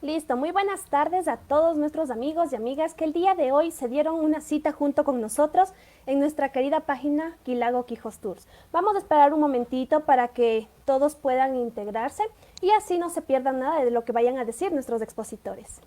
Listo, muy buenas tardes a todos nuestros amigos y amigas que el día de hoy se dieron una cita junto con nosotros en nuestra querida página Quilago Quijos Tours. Vamos a esperar un momentito para que todos puedan integrarse y así no se pierdan nada de lo que vayan a decir nuestros expositores.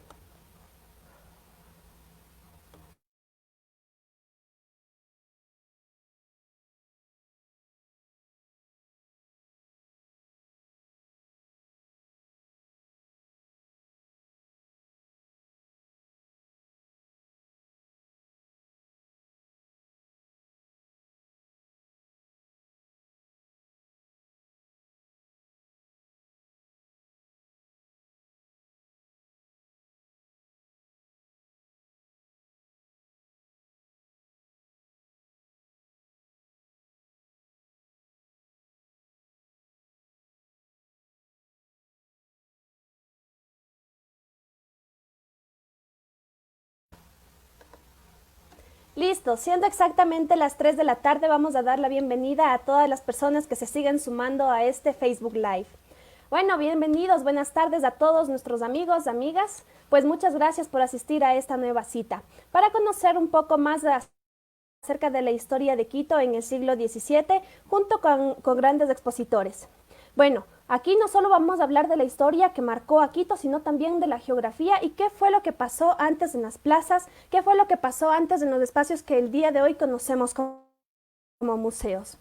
Listo, siendo exactamente las 3 de la tarde, vamos a dar la bienvenida a todas las personas que se siguen sumando a este Facebook Live. Bueno, bienvenidos, buenas tardes a todos nuestros amigos, amigas. Pues muchas gracias por asistir a esta nueva cita. Para conocer un poco más acerca de la historia de Quito en el siglo XVII, junto con grandes expositores. Bueno, aquí no solo vamos a hablar de la historia que marcó a Quito, sino también de la geografía y qué fue lo que pasó antes en las plazas, qué fue lo que pasó antes en los espacios que el día de hoy conocemos como museos.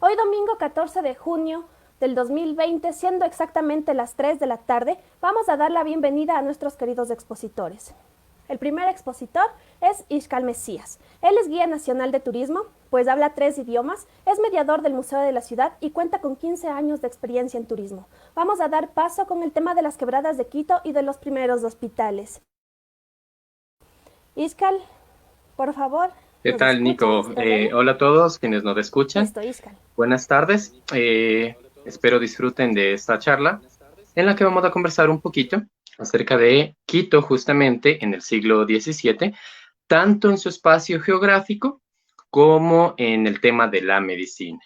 Hoy domingo 14 de junio del 2020, siendo exactamente las 3 de la tarde, vamos a dar la bienvenida a nuestros queridos expositores. El primer expositor es Ixcal Mesías. Él es guía nacional de turismo, pues habla 3 idiomas, es mediador del Museo de la Ciudad y cuenta con 15 años de experiencia en turismo. Vamos a dar paso con el tema de las quebradas de Quito y de los primeros hospitales. Ixcal, por favor, ¿Qué ¿nos tal, escuchas? Nico? ¿Todo bien? Hola a todos quienes nos escuchan. Listo, Ixcal. Buenas tardes. Espero disfruten de esta charla en la que vamos a conversar un poquito acerca de Quito justamente en el siglo XVII, tanto en su espacio geográfico como en el tema de la medicina.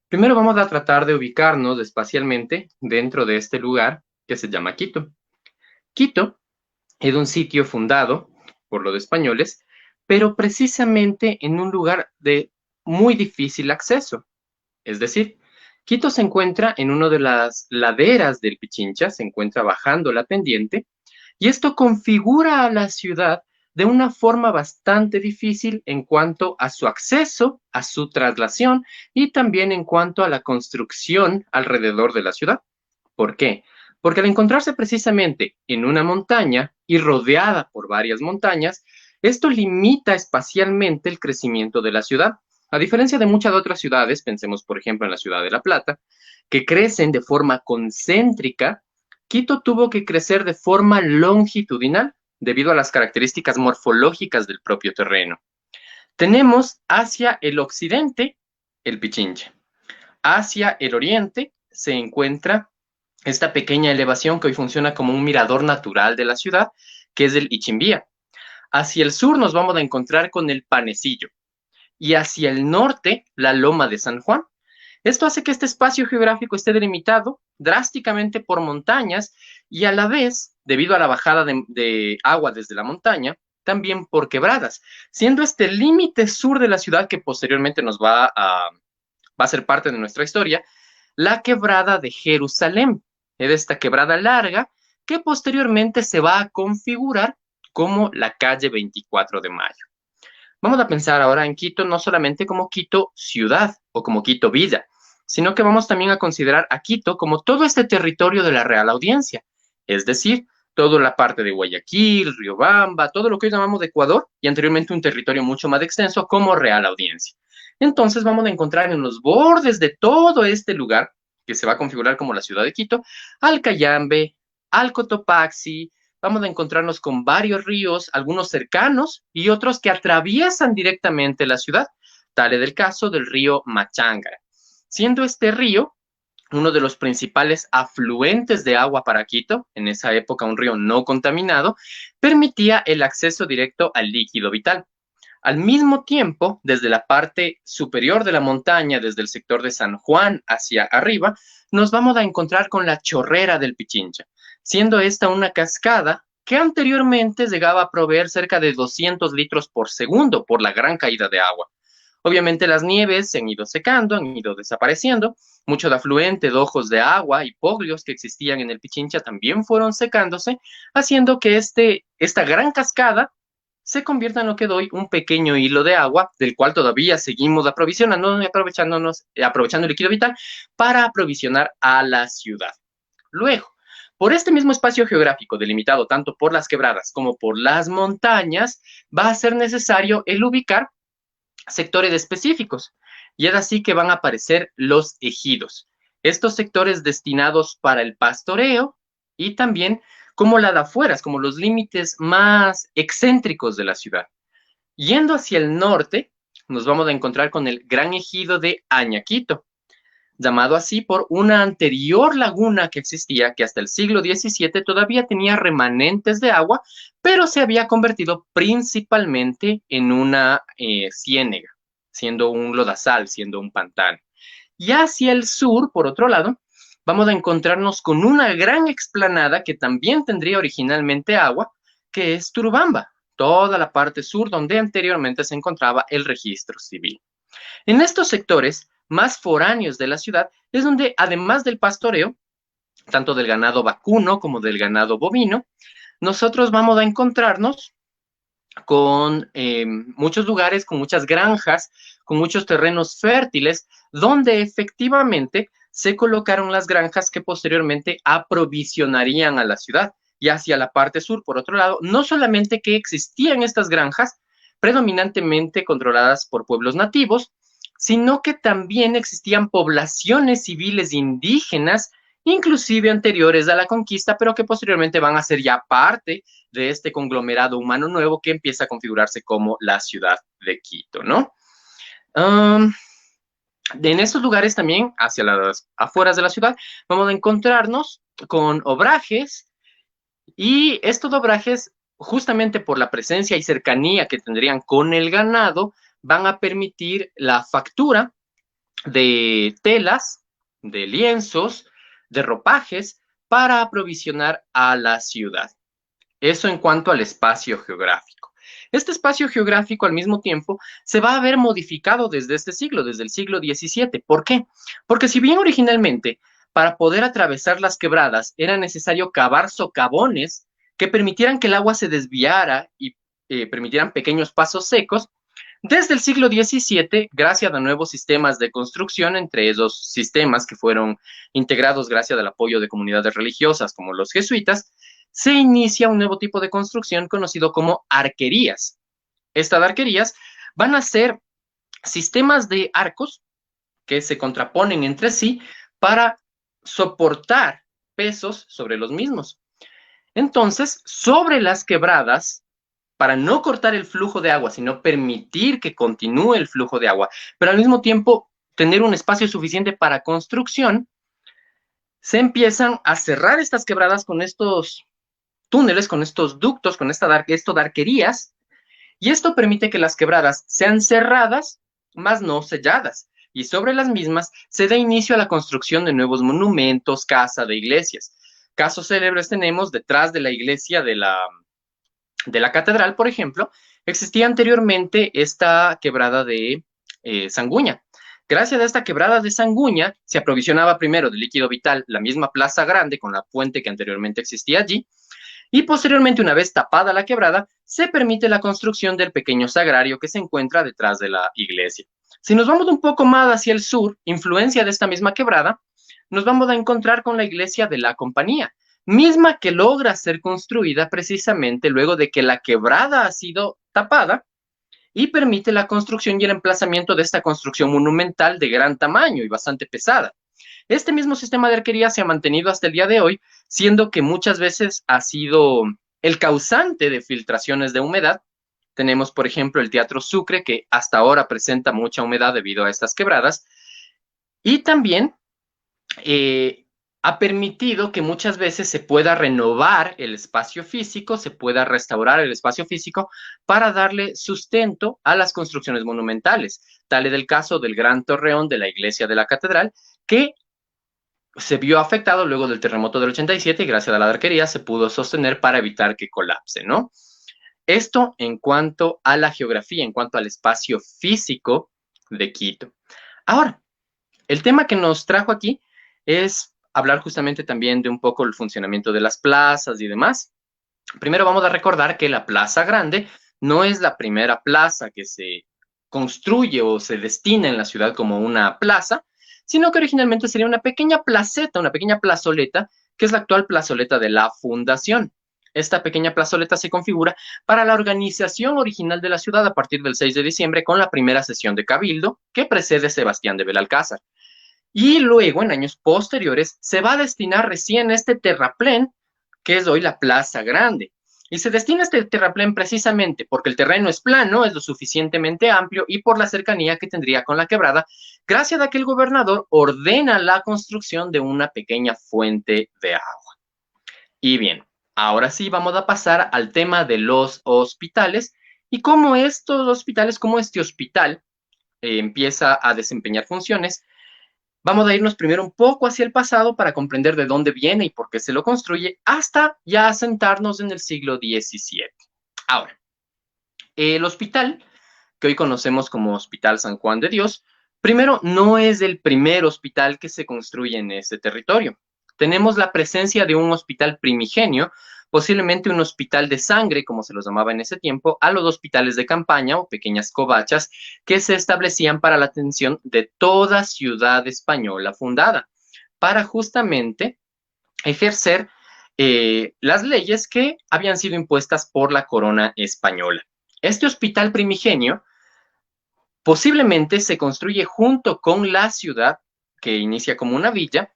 Primero vamos a tratar de ubicarnos espacialmente dentro de este lugar que se llama Quito. Quito es un sitio fundado por los españoles, pero precisamente en un lugar de muy difícil acceso. Es decir, Quito se encuentra en una de las laderas del Pichincha, se encuentra bajando la pendiente, y esto configura a la ciudad de una forma bastante difícil en cuanto a su acceso, a su traslación y también en cuanto a la construcción alrededor de la ciudad. ¿Por qué? Porque al encontrarse precisamente en una montaña y rodeada por varias montañas, esto limita espacialmente el crecimiento de la ciudad. A diferencia de muchas otras ciudades, pensemos por ejemplo en la ciudad de La Plata, que crecen de forma concéntrica, Quito tuvo que crecer de forma longitudinal debido a las características morfológicas del propio terreno. Tenemos hacia el occidente el Pichincha. Hacia el oriente se encuentra esta pequeña elevación que hoy funciona como un mirador natural de la ciudad, que es el Ichimbía. Hacia el sur nos vamos a encontrar con el Panecillo y hacia el norte la Loma de San Juan. Esto hace que este espacio geográfico esté delimitado drásticamente por montañas y a la vez, debido a la bajada de agua desde la montaña, también por quebradas, siendo este el límite sur de la ciudad que posteriormente va a ser parte de nuestra historia, la quebrada de Jerusalén. Es esta quebrada larga que posteriormente se va a configurar como la calle 24 de Mayo. Vamos a pensar ahora en Quito no solamente como Quito ciudad o como Quito villa, sino que vamos también a considerar a Quito como todo este territorio de la Real Audiencia, es decir, toda la parte de Guayaquil, Riobamba, todo lo que hoy llamamos de Ecuador y anteriormente un territorio mucho más extenso como Real Audiencia. Entonces vamos a encontrar en los bordes de todo este lugar, que se va a configurar como la ciudad de Quito, al Cayambe, al Cotopaxi, vamos a encontrarnos con varios ríos, algunos cercanos y otros que atraviesan directamente la ciudad, tal es el caso del río Machangara, siendo este río uno de los principales afluentes de agua para Quito, en esa época un río no contaminado, permitía el acceso directo al líquido vital. Al mismo tiempo, desde la parte superior de la montaña, desde el sector de San Juan hacia arriba, nos vamos a encontrar con la chorrera del Pichincha. siendo esta una cascada que anteriormente llegaba a proveer cerca de 200 litros por segundo por la gran caída de agua. Obviamente las nieves se han ido secando, han ido desapareciendo, mucho de afluente de ojos de agua y poglios que existían en el Pichincha también fueron secándose, haciendo que esta gran cascada se convierta en lo que doy un pequeño hilo de agua, del cual todavía seguimos aprovisionando y aprovechando el líquido vital para aprovisionar a la ciudad. Luego, por este mismo espacio geográfico delimitado tanto por las quebradas como por las montañas, va a ser necesario el ubicar sectores específicos. Y es así que van a aparecer los ejidos. Estos sectores destinados para el pastoreo y también como la de afueras, como los límites más excéntricos de la ciudad. Yendo hacia el norte, nos vamos a encontrar con el gran ejido de Añaquito, llamado así por una anterior laguna que existía, que hasta el siglo XVII todavía tenía remanentes de agua, pero se había convertido principalmente en una ciénega, siendo un lodazal, siendo un pantano. Y hacia el sur, por otro lado, vamos a encontrarnos con una gran explanada que también tendría originalmente agua, que es Turubamba, toda la parte sur donde anteriormente se encontraba el registro civil. En estos sectores más foráneos de la ciudad es donde, además del pastoreo, tanto del ganado vacuno como del ganado bovino, nosotros vamos a encontrarnos con muchos lugares, con muchas granjas, con muchos terrenos fértiles, donde efectivamente se colocaron las granjas que posteriormente aprovisionarían a la ciudad. Y hacia la parte sur, por otro lado, no solamente que existían estas granjas, predominantemente controladas por pueblos nativos, sino que también existían poblaciones civiles indígenas, inclusive anteriores a la conquista, pero que posteriormente van a ser ya parte de este conglomerado humano nuevo que empieza a configurarse como la ciudad de Quito, ¿no? En estos lugares también, hacia las afueras de la ciudad, vamos a encontrarnos con obrajes, y estos obrajes, justamente por la presencia y cercanía que tendrían con el ganado, van a permitir la factura de telas, de lienzos, de ropajes para aprovisionar a la ciudad. Eso en cuanto al espacio geográfico. Este espacio geográfico al mismo tiempo se va a ver modificado desde este siglo, desde el siglo XVII. ¿Por qué? Porque si bien originalmente para poder atravesar las quebradas era necesario cavar socavones que permitieran que el agua se desviara y permitieran pequeños pasos secos, desde el siglo XVII, gracias a nuevos sistemas de construcción, entre esos sistemas que fueron integrados gracias al apoyo de comunidades religiosas como los jesuitas, se inicia un nuevo tipo de construcción conocido como arquerías. Estas arquerías van a ser sistemas de arcos que se contraponen entre sí para soportar pesos sobre los mismos. Entonces, sobre las quebradas, para no cortar el flujo de agua, sino permitir que continúe el flujo de agua, pero al mismo tiempo tener un espacio suficiente para construcción, se empiezan a cerrar estas quebradas con estos túneles, con estos ductos, con esto de arquerías, y esto permite que las quebradas sean cerradas, mas no selladas, y sobre las mismas se da inicio a la construcción de nuevos monumentos, casas, de iglesias. Casos célebres tenemos detrás de la iglesia de la catedral, por ejemplo, existía anteriormente esta quebrada de Sanguña. Gracias a esta quebrada de Sanguña se aprovisionaba primero de líquido vital la misma plaza grande con la fuente que anteriormente existía allí, y posteriormente, una vez tapada la quebrada, se permite la construcción del pequeño sagrario que se encuentra detrás de la iglesia. Si nos vamos un poco más hacia el sur, influencia de esta misma quebrada, nos vamos a encontrar con la iglesia de la Compañía, misma que logra ser construida precisamente luego de que la quebrada ha sido tapada y permite la construcción y el emplazamiento de esta construcción monumental de gran tamaño y bastante pesada. Este mismo sistema de arquería se ha mantenido hasta el día de hoy, siendo que muchas veces ha sido el causante de filtraciones de humedad. Tenemos, por ejemplo, el Teatro Sucre, que hasta ahora presenta mucha humedad debido a estas quebradas, y también ha permitido que muchas veces se pueda renovar el espacio físico, se pueda restaurar el espacio físico para darle sustento a las construcciones monumentales. Tal es el caso del Gran Torreón de la Iglesia de la Catedral, que se vio afectado luego del terremoto del 87 y gracias a la arquería se pudo sostener para evitar que colapse, ¿no? Esto en cuanto a la geografía, en cuanto al espacio físico de Quito. Ahora, el tema que nos trajo aquí es hablar justamente también de un poco el funcionamiento de las plazas y demás. Primero vamos a recordar que la Plaza Grande no es la primera plaza que se construye o se destina en la ciudad como una plaza, sino que originalmente sería una pequeña placeta, una pequeña plazoleta, que es la actual plazoleta de la Fundación. Esta pequeña plazoleta se configura para la organización original de la ciudad a partir del 6 de diciembre con la primera sesión de Cabildo que precede Sebastián de Belalcázar. Y luego, en años posteriores, se va a destinar recién este terraplén, que es hoy la Plaza Grande. Y se destina este terraplén precisamente porque el terreno es plano, es lo suficientemente amplio y por la cercanía que tendría con la quebrada, gracias a que el gobernador ordena la construcción de una pequeña fuente de agua. Y bien, ahora sí vamos a pasar al tema de los hospitales y cómo estos hospitales, cómo este hospital empieza a desempeñar funciones. Vamos a irnos primero un poco hacia el pasado para comprender de dónde viene y por qué se lo construye, hasta ya asentarnos en el siglo XVII. Ahora, el hospital, que hoy conocemos como Hospital San Juan de Dios, primero no es el primer hospital que se construye en ese territorio. Tenemos la presencia de un hospital primigenio, posiblemente un hospital de sangre, como se los llamaba en ese tiempo, a los hospitales de campaña o pequeñas covachas que se establecían para la atención de toda ciudad española fundada, para justamente ejercer las leyes que habían sido impuestas por la corona española. Este hospital primigenio posiblemente se construye junto con la ciudad, que inicia como una villa,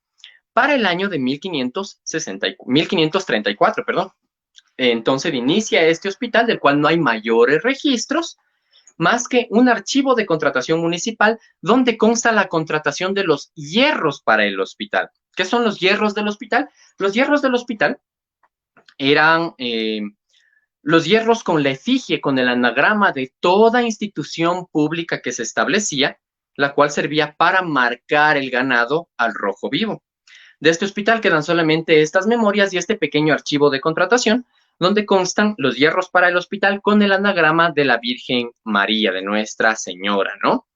para el año de 1534, perdón. Entonces inicia este hospital del cual no hay mayores registros, más que un archivo de contratación municipal donde consta la contratación de los hierros para el hospital. ¿Qué son los hierros del hospital? Los hierros del hospital eran los hierros con la efigie, con el anagrama de toda institución pública que se establecía, la cual servía para marcar el ganado al rojo vivo. De este hospital quedan solamente estas memorias y este pequeño archivo de contratación, donde constan los hierros para el hospital con el anagrama de la Virgen María, de Nuestra Señora, ¿no?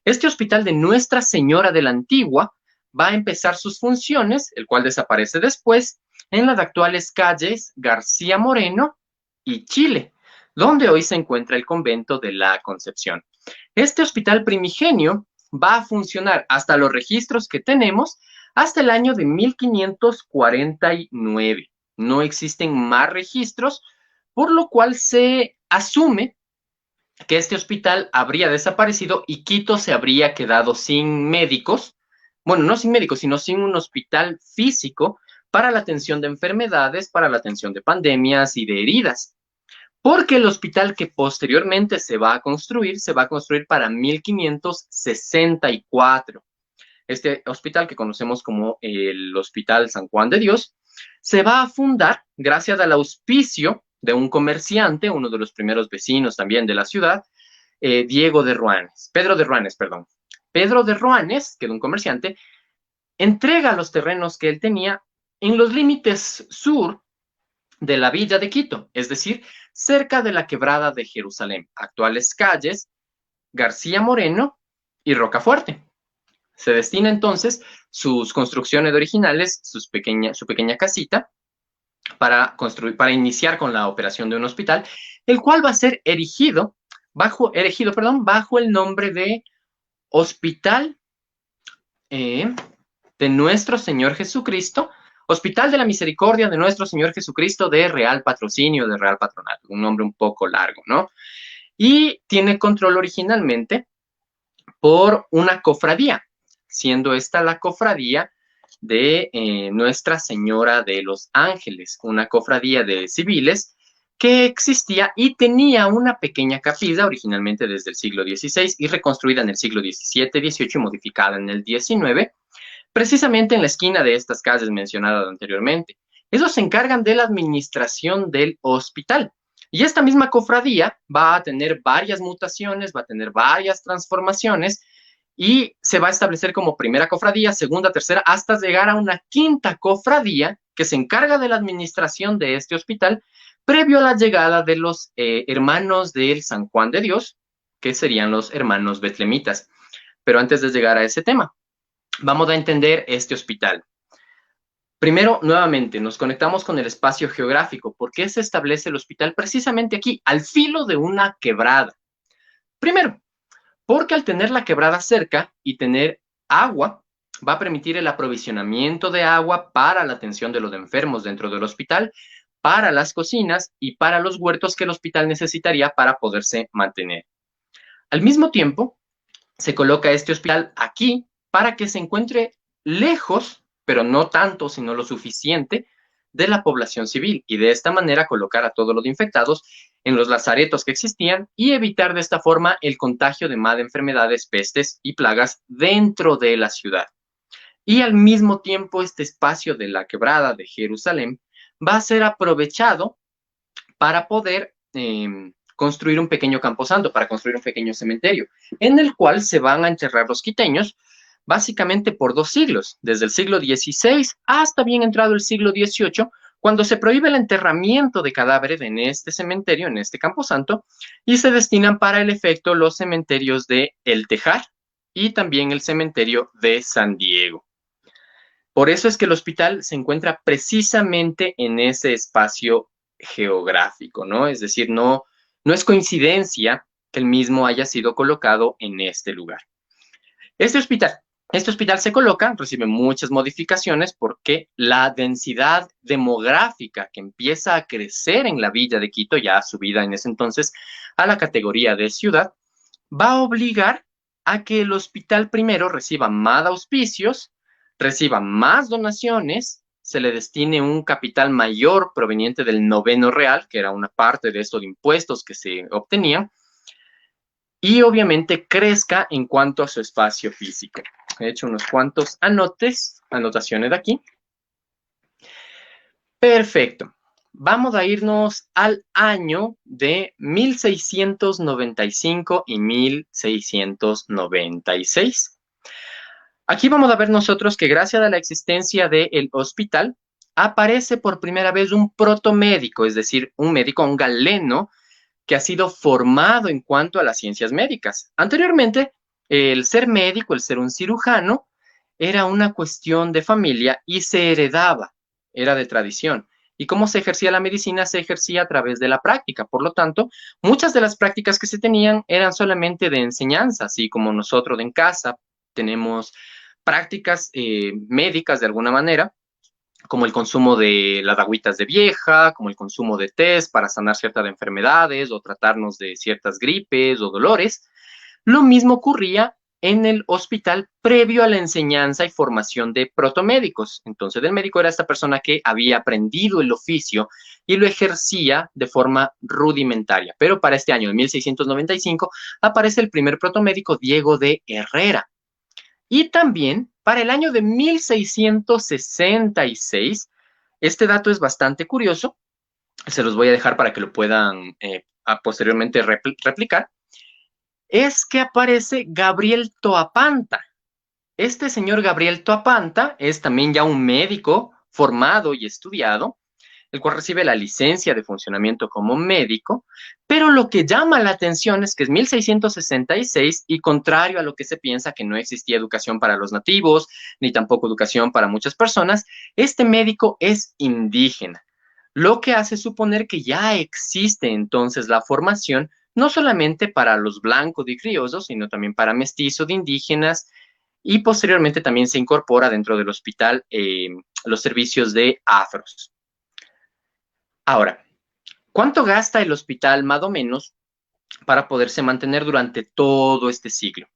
Este hospital de Nuestra Señora de la Antigua va a empezar sus funciones, el cual desaparece después, en las actuales calles García Moreno y Chile, donde hoy se encuentra el convento de la Concepción. Este hospital primigenio va a funcionar hasta los registros que tenemos hasta el año de 1549. No existen más registros, por lo cual se asume que este hospital habría desaparecido y Quito se habría quedado sin médicos, bueno, no sin médicos, sino sin un hospital físico para la atención de enfermedades, para la atención de pandemias y de heridas. Porque el hospital que posteriormente se va a construir para 1564. Este hospital que conocemos como el Hospital San Juan de Dios, se va a fundar gracias al auspicio de un comerciante, uno de los primeros vecinos también de la ciudad, Pedro de Ruanes, perdón. Pedro de Ruanes, que era un comerciante, entrega los terrenos que él tenía en los límites sur de la villa de Quito, es decir, cerca de la quebrada de Jerusalén, actuales calles García Moreno y Rocafuerte. Se destina entonces sus construcciones originales, su pequeña casita, para iniciar con la operación de un hospital, el cual va a ser erigido bajo el nombre de Hospital de Nuestro Señor Jesucristo, Hospital de la Misericordia de Nuestro Señor Jesucristo de Real Patrocinio, de Real Patronato, un nombre un poco largo, ¿no? Y tiene control originalmente por una cofradía, siendo esta la cofradía de Nuestra Señora de los Ángeles, una cofradía de civiles que existía y tenía una pequeña capilla originalmente desde el siglo XVI y reconstruida en el siglo XVII, XVIII y modificada en el XIX, precisamente en la esquina de estas calles mencionadas anteriormente. Ellos se encargan de la administración del hospital. Y esta misma cofradía va a tener varias mutaciones, va a tener varias transformaciones y se va a establecer como primera cofradía, segunda, tercera, hasta llegar a una quinta cofradía que se encarga de la administración de este hospital, previo a la llegada de los hermanos del San Juan de Dios, que serían los hermanos betlemitas. Pero antes de llegar a ese tema, vamos a entender este hospital. Primero, nuevamente, nos conectamos con el espacio geográfico. ¿Por qué se establece el hospital precisamente aquí, al filo de una quebrada? Primero, porque al tener la quebrada cerca y tener agua, va a permitir el aprovisionamiento de agua para la atención de los enfermos dentro del hospital, para las cocinas y para los huertos que el hospital necesitaría para poderse mantener. Al mismo tiempo, se coloca este hospital aquí para que se encuentre lejos, pero no tanto, sino lo suficiente, de la población civil y de esta manera colocar a todos los infectados en los lazaretos que existían y evitar de esta forma el contagio de más enfermedades, pestes y plagas dentro de la ciudad. Y al mismo tiempo este espacio de la quebrada de Jerusalén va a ser aprovechado para poder construir un pequeño camposanto, para construir un pequeño cementerio, en el cual se van a enterrar los quiteños, básicamente por 2 siglos, desde el siglo XVI hasta bien entrado el siglo XVIII, cuando se prohíbe el enterramiento de cadáveres en este cementerio, en este camposanto, y se destinan para el efecto los cementerios de El Tejar y también el cementerio de San Diego. Por eso es que el hospital se encuentra precisamente en ese espacio geográfico, ¿no? Es decir, no es coincidencia que el mismo haya sido colocado en este lugar. Este hospital se coloca, recibe muchas modificaciones porque la densidad demográfica que empieza a crecer en la villa de Quito, ya subida en ese entonces a la categoría de ciudad, va a obligar a que el hospital primero reciba más auspicios, reciba más donaciones, se le destine un capital mayor proveniente del noveno real, que era una parte de estos impuestos que se obtenían, y obviamente crezca en cuanto a su espacio físico. He hecho unos cuantos anotaciones de aquí. Perfecto. Vamos a irnos al año de 1695 y 1696. Aquí vamos a ver nosotros que gracias a la existencia del hospital, aparece por primera vez un protomédico, es decir, un médico, un galeno, que ha sido formado en cuanto a las ciencias médicas. Anteriormente, el ser médico, el ser un cirujano, era una cuestión de familia y se heredaba, era de tradición. Y cómo se ejercía la medicina, se ejercía a través de la práctica. Por lo tanto, muchas de las prácticas que se tenían eran solamente de enseñanza, así como nosotros en casa tenemos prácticas médicas de alguna manera, como el consumo de las agüitas de vieja, como el consumo de tés para sanar ciertas enfermedades o tratarnos de ciertas gripes o dolores. Lo mismo ocurría en el hospital previo a la enseñanza y formación de protomédicos. Entonces, el médico era esta persona que había aprendido el oficio y lo ejercía de forma rudimentaria. Pero para este año, en 1695, aparece el primer protomédico, Diego de Herrera. Y también para el año de 1666, este dato es bastante curioso, se los voy a dejar para que lo puedan posteriormente replicar, es que aparece Gabriel Toapanta. Este señor Gabriel Toapanta es también ya un médico formado y estudiado, el cual recibe la licencia de funcionamiento como médico, pero lo que llama la atención es que es 1666 y contrario a lo que se piensa que no existía educación para los nativos, ni tampoco educación para muchas personas, este médico es indígena, lo que hace suponer que ya existe entonces la formación no solamente para los blancos y criollos, sino también para mestizos de indígenas, y posteriormente también se incorpora dentro del hospital los servicios de afros. Ahora, ¿cuánto gasta el hospital más o menos para poderse mantener durante todo este siglo?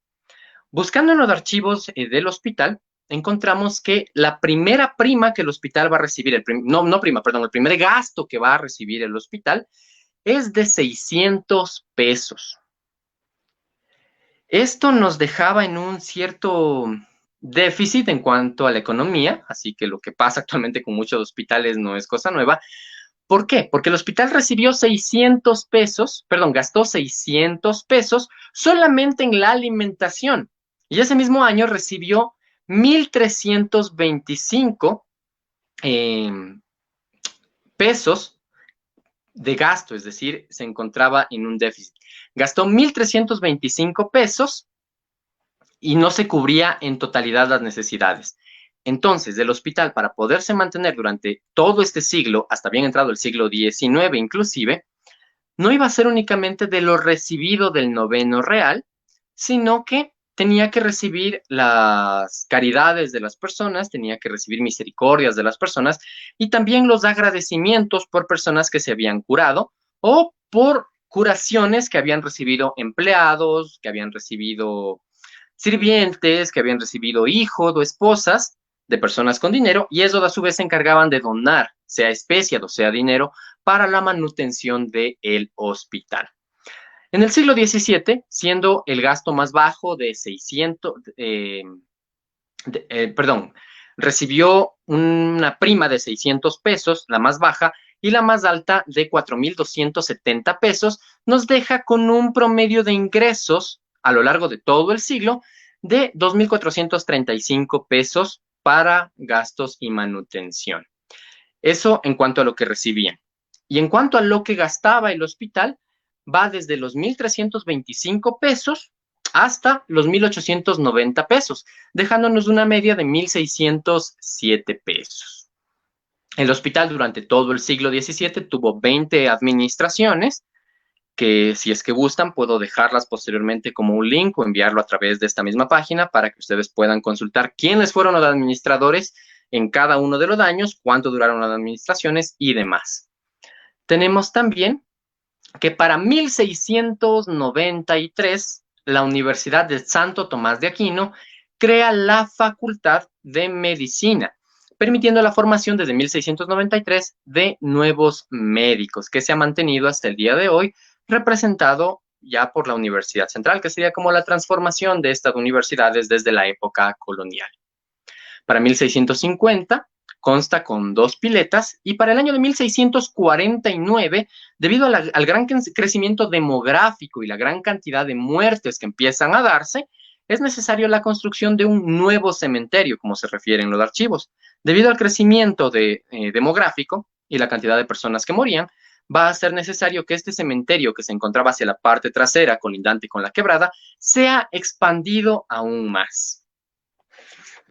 Buscando en los archivos del hospital, encontramos que la primera prima que el hospital va a recibir, el primer gasto que va a recibir el hospital es de 600 pesos. Esto nos dejaba en un cierto déficit en cuanto a la economía, así que lo que pasa actualmente con muchos hospitales no es cosa nueva. ¿Por qué? Porque el hospital recibió 600 pesos, gastó 600 pesos solamente en la alimentación. Y ese mismo año recibió 1.325 pesos de gasto, es decir, se encontraba en un déficit. Gastó 1.325 pesos y no se cubría en totalidad las necesidades. Entonces, del hospital, para poderse mantener durante todo este siglo, hasta bien entrado el siglo XIX inclusive, no iba a ser únicamente de lo recibido del noveno real, sino que tenía que recibir las caridades de las personas, tenía que recibir misericordias de las personas y también los agradecimientos por personas que se habían curado o por curaciones que habían recibido empleados, que habían recibido sirvientes, que habían recibido hijos o esposas de personas con dinero, y eso a su vez se encargaban de donar, sea especie o sea dinero, para la manutención del hospital. En el siglo XVII, siendo el gasto más bajo de 600, recibió una prima de 600 pesos, la más baja, y la más alta de 4.270 pesos, nos deja con un promedio de ingresos a lo largo de todo el siglo de 2.435 pesos para gastos y manutención. Eso en cuanto a lo que recibían. Y en cuanto a lo que gastaba el hospital, va desde los 1.325 pesos hasta los 1.890 pesos, dejándonos una media de 1.607 pesos. El hospital durante todo el siglo XVII tuvo 20 administraciones, que si es que gustan puedo dejarlas posteriormente como un link o enviarlo a través de esta misma página para que ustedes puedan consultar quiénes fueron los administradores en cada uno de los años, cuánto duraron las administraciones y demás. Tenemos también que para 1693 la Universidad de Santo Tomás de Aquino crea la Facultad de Medicina, permitiendo la formación desde 1693 de nuevos médicos, que se ha mantenido hasta el día de hoy, representado ya por la Universidad Central, que sería como la transformación de estas universidades desde la época colonial. Para 1650 consta con 2 piletas y para el año de 1649, debido al gran crecimiento demográfico y la gran cantidad de muertes que empiezan a darse, es necesario la construcción de un nuevo cementerio, como se refiere en los archivos. Debido al crecimiento demográfico y la cantidad de personas que morían, va a ser necesario que este cementerio, que se encontraba hacia la parte trasera, colindante con la quebrada, sea expandido aún más.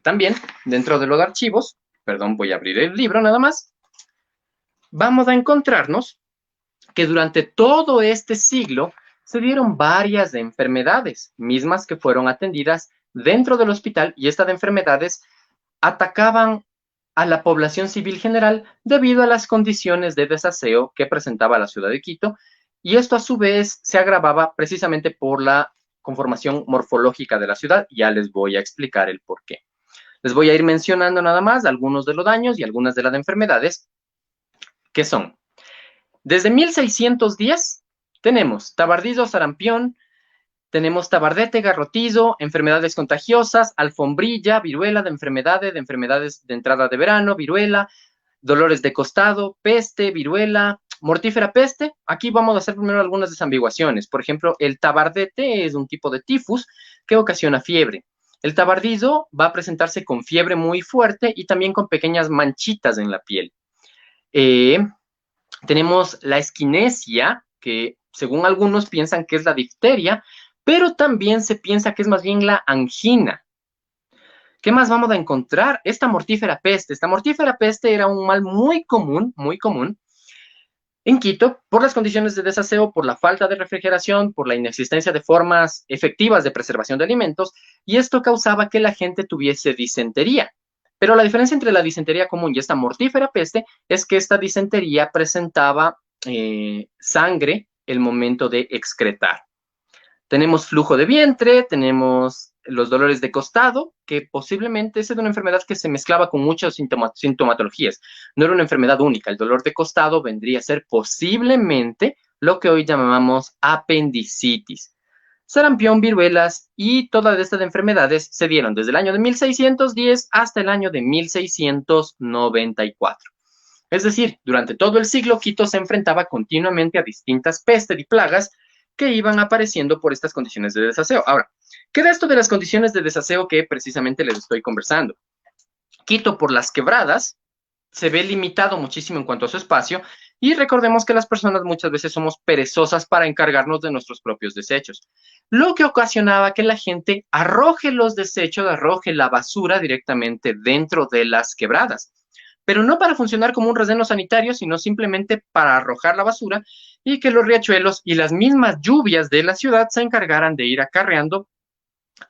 También, dentro de los archivos, voy a abrir el libro nada más, vamos a encontrarnos que durante todo este siglo se dieron varias enfermedades, mismas que fueron atendidas dentro del hospital, y estas enfermedades atacaban a la población civil general debido a las condiciones de desaseo que presentaba la ciudad de Quito, y esto a su vez se agravaba precisamente por la conformación morfológica de la ciudad. Ya les voy a explicar el por qué. Les voy a ir mencionando nada más algunos de los daños y algunas de las enfermedades que son. Desde 1610 tenemos tabardizo, sarampión, tenemos tabardete, garrotizo, enfermedades contagiosas, alfombrilla, viruela, de enfermedades de entrada de verano, viruela, dolores de costado, peste, viruela, mortífera peste. Aquí vamos a hacer primero algunas desambiguaciones. Por ejemplo, el tabardete es un tipo de tifus que ocasiona fiebre. El tabardizo va a presentarse con fiebre muy fuerte y también con pequeñas manchitas en la piel. Tenemos la esquinesia, que según algunos piensan que es la difteria, pero también se piensa que es más bien la angina. ¿Qué más vamos a encontrar? Esta mortífera peste. Esta mortífera peste era un mal muy común en Quito, por las condiciones de desaseo, por la falta de refrigeración, por la inexistencia de formas efectivas de preservación de alimentos, y esto causaba que la gente tuviese disentería. Pero la diferencia entre la disentería común y esta mortífera peste es que esta disentería presentaba sangre el momento de excretar. Tenemos flujo de vientre, tenemos los dolores de costado, que posiblemente es una enfermedad que se mezclaba con muchas sintomatologías. No era una enfermedad única. El dolor de costado vendría a ser posiblemente lo que hoy llamamos apendicitis. Sarampión, viruelas y todas estas enfermedades se dieron desde el año de 1610 hasta el año de 1694. Es decir, durante todo el siglo, Quito se enfrentaba continuamente a distintas pestes y plagas que iban apareciendo por estas condiciones de desaseo. Ahora, Queda esto de las condiciones de desaseo que precisamente les estoy conversando. Quito, por las quebradas, se ve limitado muchísimo en cuanto a su espacio, y recordemos que las personas muchas veces somos perezosas para encargarnos de nuestros propios desechos, lo que ocasionaba que la gente arroje los desechos, arroje la basura directamente dentro de las quebradas, pero no para funcionar como un relleno sanitario, sino simplemente para arrojar la basura y que los riachuelos y las mismas lluvias de la ciudad se encargaran de ir acarreando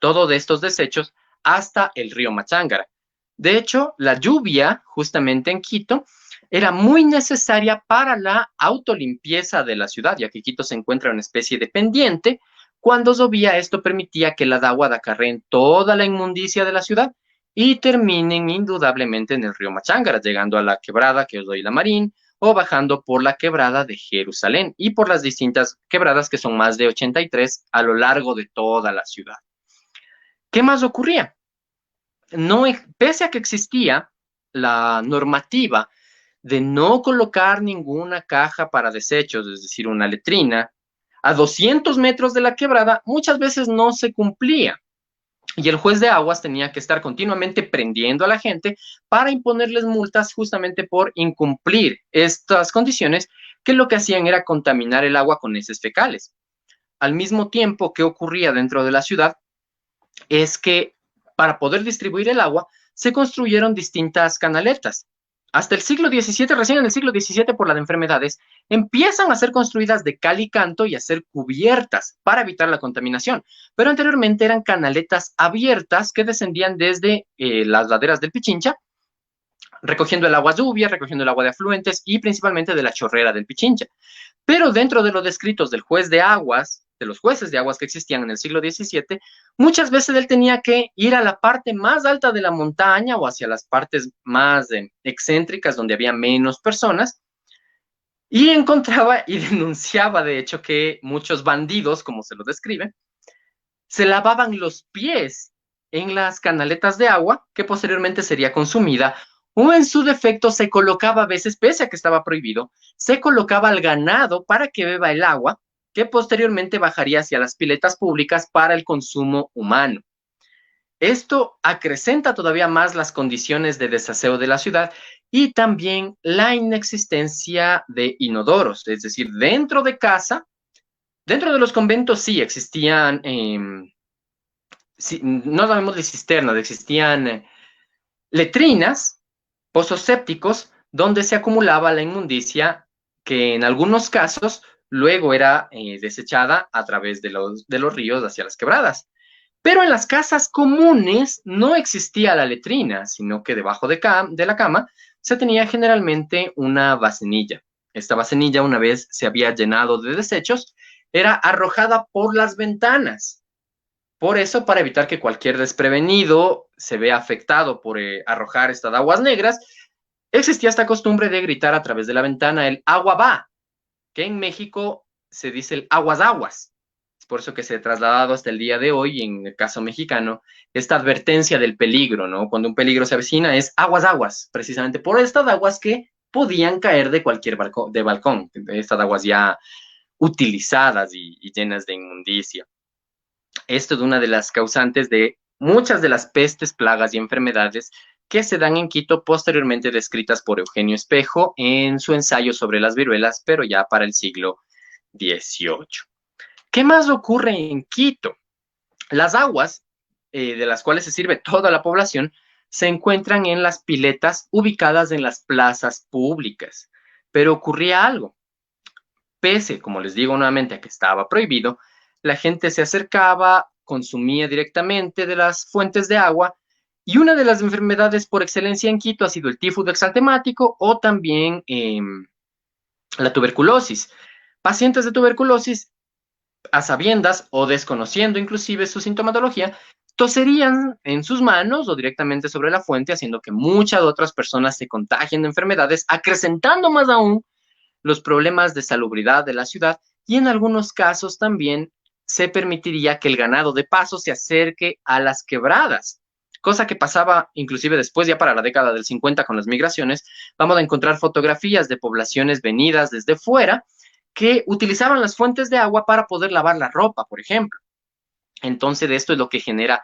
todo de estos desechos hasta el río Machángara. De hecho, la lluvia, justamente en Quito, era muy necesaria para la autolimpieza de la ciudad, ya que Quito se encuentra en una especie de pendiente. Cuando llovía, esto permitía que las aguas acarreen toda la inmundicia de la ciudad y terminen indudablemente en el río Machángara, llegando a la quebrada que os doy la Marín, o bajando por la quebrada de Jerusalén y por las distintas quebradas, que son más de 83 a lo largo de toda la ciudad. ¿Qué más ocurría? No, pese a que existía la normativa de no colocar ninguna caja para desechos, es decir, una letrina, a 200 metros de la quebrada, muchas veces no se cumplía. Y el juez de aguas tenía que estar continuamente prendiendo a la gente para imponerles multas justamente por incumplir estas condiciones, que lo que hacían era contaminar el agua con heces fecales. Al mismo tiempo, ¿qué ocurría dentro de la ciudad? Es que para poder distribuir el agua se construyeron distintas canaletas. Hasta el siglo XVII, recién en el siglo XVII, por las enfermedades, empiezan a ser construidas de cal y canto y a ser cubiertas para evitar la contaminación. Pero anteriormente eran canaletas abiertas que descendían desde las laderas del Pichincha, recogiendo el agua lluvia, recogiendo el agua de afluentes y principalmente de la chorrera del Pichincha. Pero dentro de los descritos del juez de aguas, de los jueces de aguas que existían en el siglo XVII, muchas veces él tenía que ir a la parte más alta de la montaña o hacia las partes más excéntricas donde había menos personas, y encontraba y denunciaba, de hecho, que muchos bandidos, como se lo describe, se lavaban los pies en las canaletas de agua que posteriormente sería consumida, o en su defecto se colocaba a veces, pese a que estaba prohibido, se colocaba al ganado para que beba el agua, que posteriormente bajaría hacia las piletas públicas para el consumo humano. Esto acrecenta todavía más las condiciones de desaseo de la ciudad y también la inexistencia de inodoros, es decir, dentro de casa, dentro de los conventos sí existían, no sabemos de cisternas, existían letrinas, pozos sépticos, donde se acumulaba la inmundicia que en algunos casos luego era desechada a través de los ríos hacia las quebradas. Pero en las casas comunes no existía la letrina, sino que debajo de la cama se tenía generalmente una vasenilla. Esta vasenilla, una vez se había llenado de desechos, era arrojada por las ventanas. Por eso, para evitar que cualquier desprevenido se vea afectado por arrojar estas aguas negras, existía esta costumbre de gritar a través de la ventana el agua va, que en México se dice el aguas aguas. Es por eso que se ha trasladado hasta el día de hoy, en el caso mexicano, esta advertencia del peligro, ¿no? Cuando un peligro se avecina es aguas aguas, precisamente por estas aguas que podían caer de cualquier balcón, estas aguas ya utilizadas y llenas de inmundicia. Esto es una de las causantes de muchas de las pestes, plagas y enfermedades que se dan en Quito, posteriormente descritas por Eugenio Espejo en su ensayo sobre las viruelas, pero ya para el siglo XVIII. ¿Qué más ocurre en Quito? Las aguas de las cuales se sirve toda la población se encuentran en las piletas ubicadas en las plazas públicas. Pero ocurría algo. Pese, como les digo nuevamente, a que estaba prohibido, la gente se acercaba, consumía directamente de las fuentes de agua, y una de las enfermedades por excelencia en Quito ha sido el tifus exantemático o también la tuberculosis. Pacientes de tuberculosis, a sabiendas o desconociendo inclusive su sintomatología, toserían en sus manos o directamente sobre la fuente, haciendo que muchas otras personas se contagien de enfermedades, acrecentando más aún los problemas de salubridad de la ciudad, y en algunos casos también se permitiría que el ganado de paso se acerque a las quebradas, cosa que pasaba inclusive después, ya para la década del 50 con las migraciones. Vamos a encontrar fotografías de poblaciones venidas desde fuera que utilizaban las fuentes de agua para poder lavar la ropa, por ejemplo. Entonces, esto es lo que genera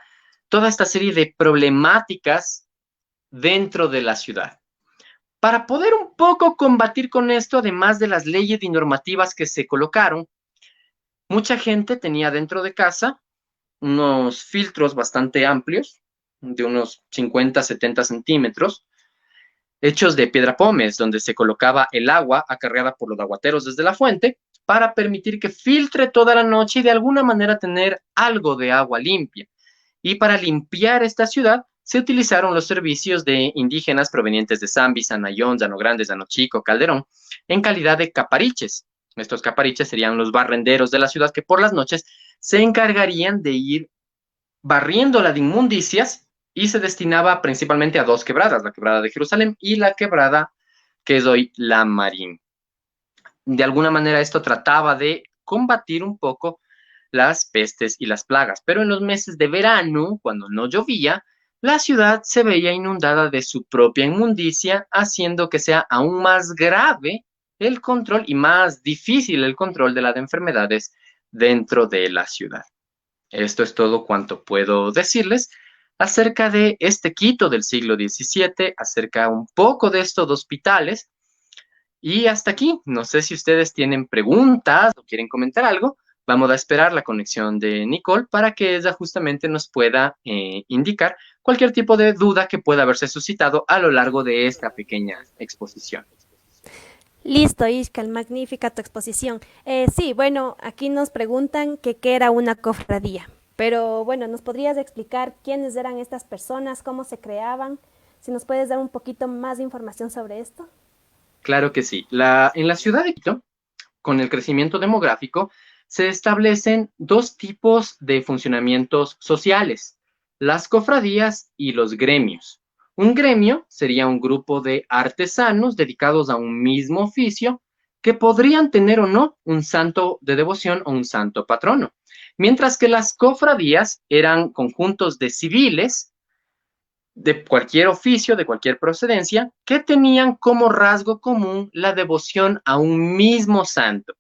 toda esta serie de problemáticas dentro de la ciudad. Para poder un poco combatir con esto, además de las leyes y normativas que se colocaron, mucha gente tenía dentro de casa unos filtros bastante amplios, de unos 50, 70 centímetros, hechos de piedra pómez, donde se colocaba el agua acarreada por los aguateros desde la fuente para permitir que filtre toda la noche y de alguna manera tener algo de agua limpia. Y para limpiar esta ciudad se utilizaron los servicios de indígenas provenientes de Zambi, Sanayón, Llano Grande, Llano Chico, Calderón, en calidad de capariches. Estos capariches serían los barrenderos de la ciudad que por las noches se encargarían de ir barriéndola de inmundicias y se destinaba principalmente a dos quebradas, la quebrada de Jerusalén y la quebrada que es hoy la Marín. De alguna manera esto trataba de combatir un poco las pestes y las plagas, pero en los meses de verano, cuando no llovía, la ciudad se veía inundada de su propia inmundicia, haciendo que sea aún más grave el control y más difícil el control de las enfermedades dentro de la ciudad. Esto es todo cuanto puedo decirles acerca de este Quito del siglo XVII, acerca un poco de estos hospitales. Y hasta aquí, no sé si ustedes tienen preguntas o quieren comentar algo. Vamos a esperar la conexión de Nicole para que ella justamente nos pueda indicar cualquier tipo de duda que pueda haberse suscitado a lo largo de esta pequeña exposición. Listo, Ishkal, magnífica tu exposición. Sí, bueno, aquí nos preguntan que qué era una cofradía, pero bueno, ¿nos podrías explicar quiénes eran estas personas, cómo se creaban? Si nos puedes dar un poquito más de información sobre esto. Claro que sí. En la ciudad de Quito, con el crecimiento demográfico, se establecen dos tipos de funcionamientos sociales, las cofradías y los gremios. Un gremio sería un grupo de artesanos dedicados a un mismo oficio que podrían tener o no un santo de devoción o un santo patrono, mientras que las cofradías eran conjuntos de civiles de cualquier oficio, de cualquier procedencia, que tenían como rasgo común la devoción a un mismo santo.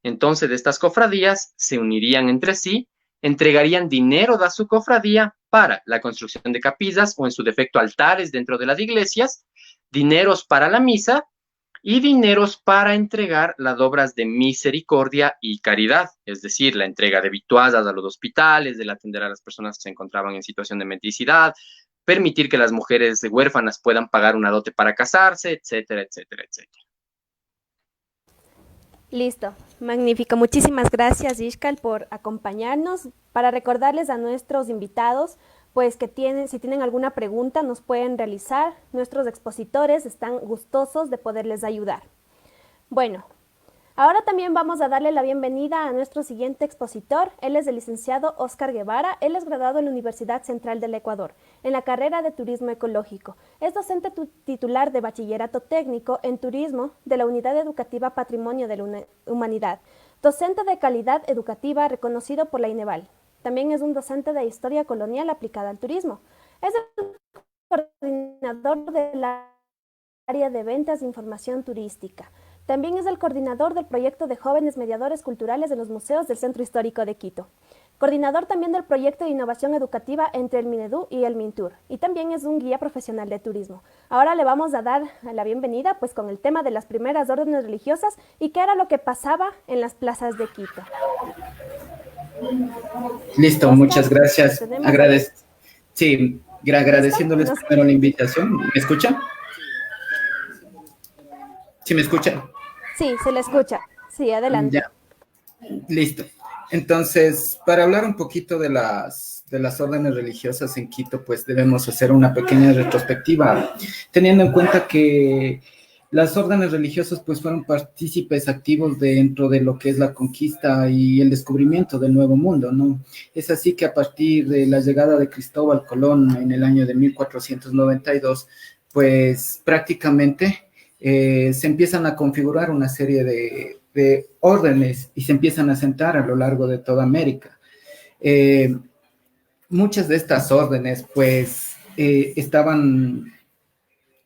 Entonces, estas cofradías se unirían entre sí, entregarían dinero de su cofradía para la construcción de capillas o en su defecto altares dentro de las iglesias, dineros para la misa y dineros para entregar las obras de misericordia y caridad, es decir, la entrega de vituallas a los hospitales, del atender a las personas que se encontraban en situación de mendicidad, permitir que las mujeres huérfanas puedan pagar una dote para casarse, etcétera, etcétera, etcétera. Listo, magnífico. Muchísimas gracias, Ishkal, por acompañarnos. Para recordarles a nuestros invitados, pues que si tienen alguna pregunta, nos pueden realizar. Nuestros expositores están gustosos de poderles ayudar. Bueno, ahora también vamos a darle la bienvenida a nuestro siguiente expositor. Él es el licenciado Óscar Guevara. Él es graduado en la Universidad Central del Ecuador, en la carrera de Turismo Ecológico. Es docente titular de Bachillerato Técnico en Turismo de la Unidad Educativa Patrimonio de la Humanidad. Docente de calidad educativa reconocido por la INEVAL. También es un docente de Historia Colonial aplicada al turismo. Es el coordinador del área de ventas e información turística. También es el coordinador del proyecto de jóvenes mediadores culturales de los museos del Centro Histórico de Quito. Coordinador también del proyecto de innovación educativa entre el Minedu y el Mintur. Y también es un guía profesional de turismo. Ahora le vamos a dar la bienvenida pues con el tema de las primeras órdenes religiosas y qué era lo que pasaba en las plazas de Quito. Listo, Oscar, muchas gracias. Sí, Agradeciéndoles primero la invitación. ¿Me escuchan? ¿Sí me escuchan? Sí, se le escucha. Sí, adelante. Ya, listo. Entonces, para hablar un poquito de las órdenes religiosas en Quito, pues debemos hacer una pequeña retrospectiva, teniendo en cuenta que las órdenes religiosas pues fueron partícipes activos dentro de lo que es la conquista y el descubrimiento del Nuevo Mundo, ¿no? Es así que a partir de la llegada de Cristóbal Colón en el año de 1492, pues prácticamente se empiezan a configurar una serie de órdenes y se empiezan a sentar a lo largo de toda América. Muchas de estas órdenes pues estaban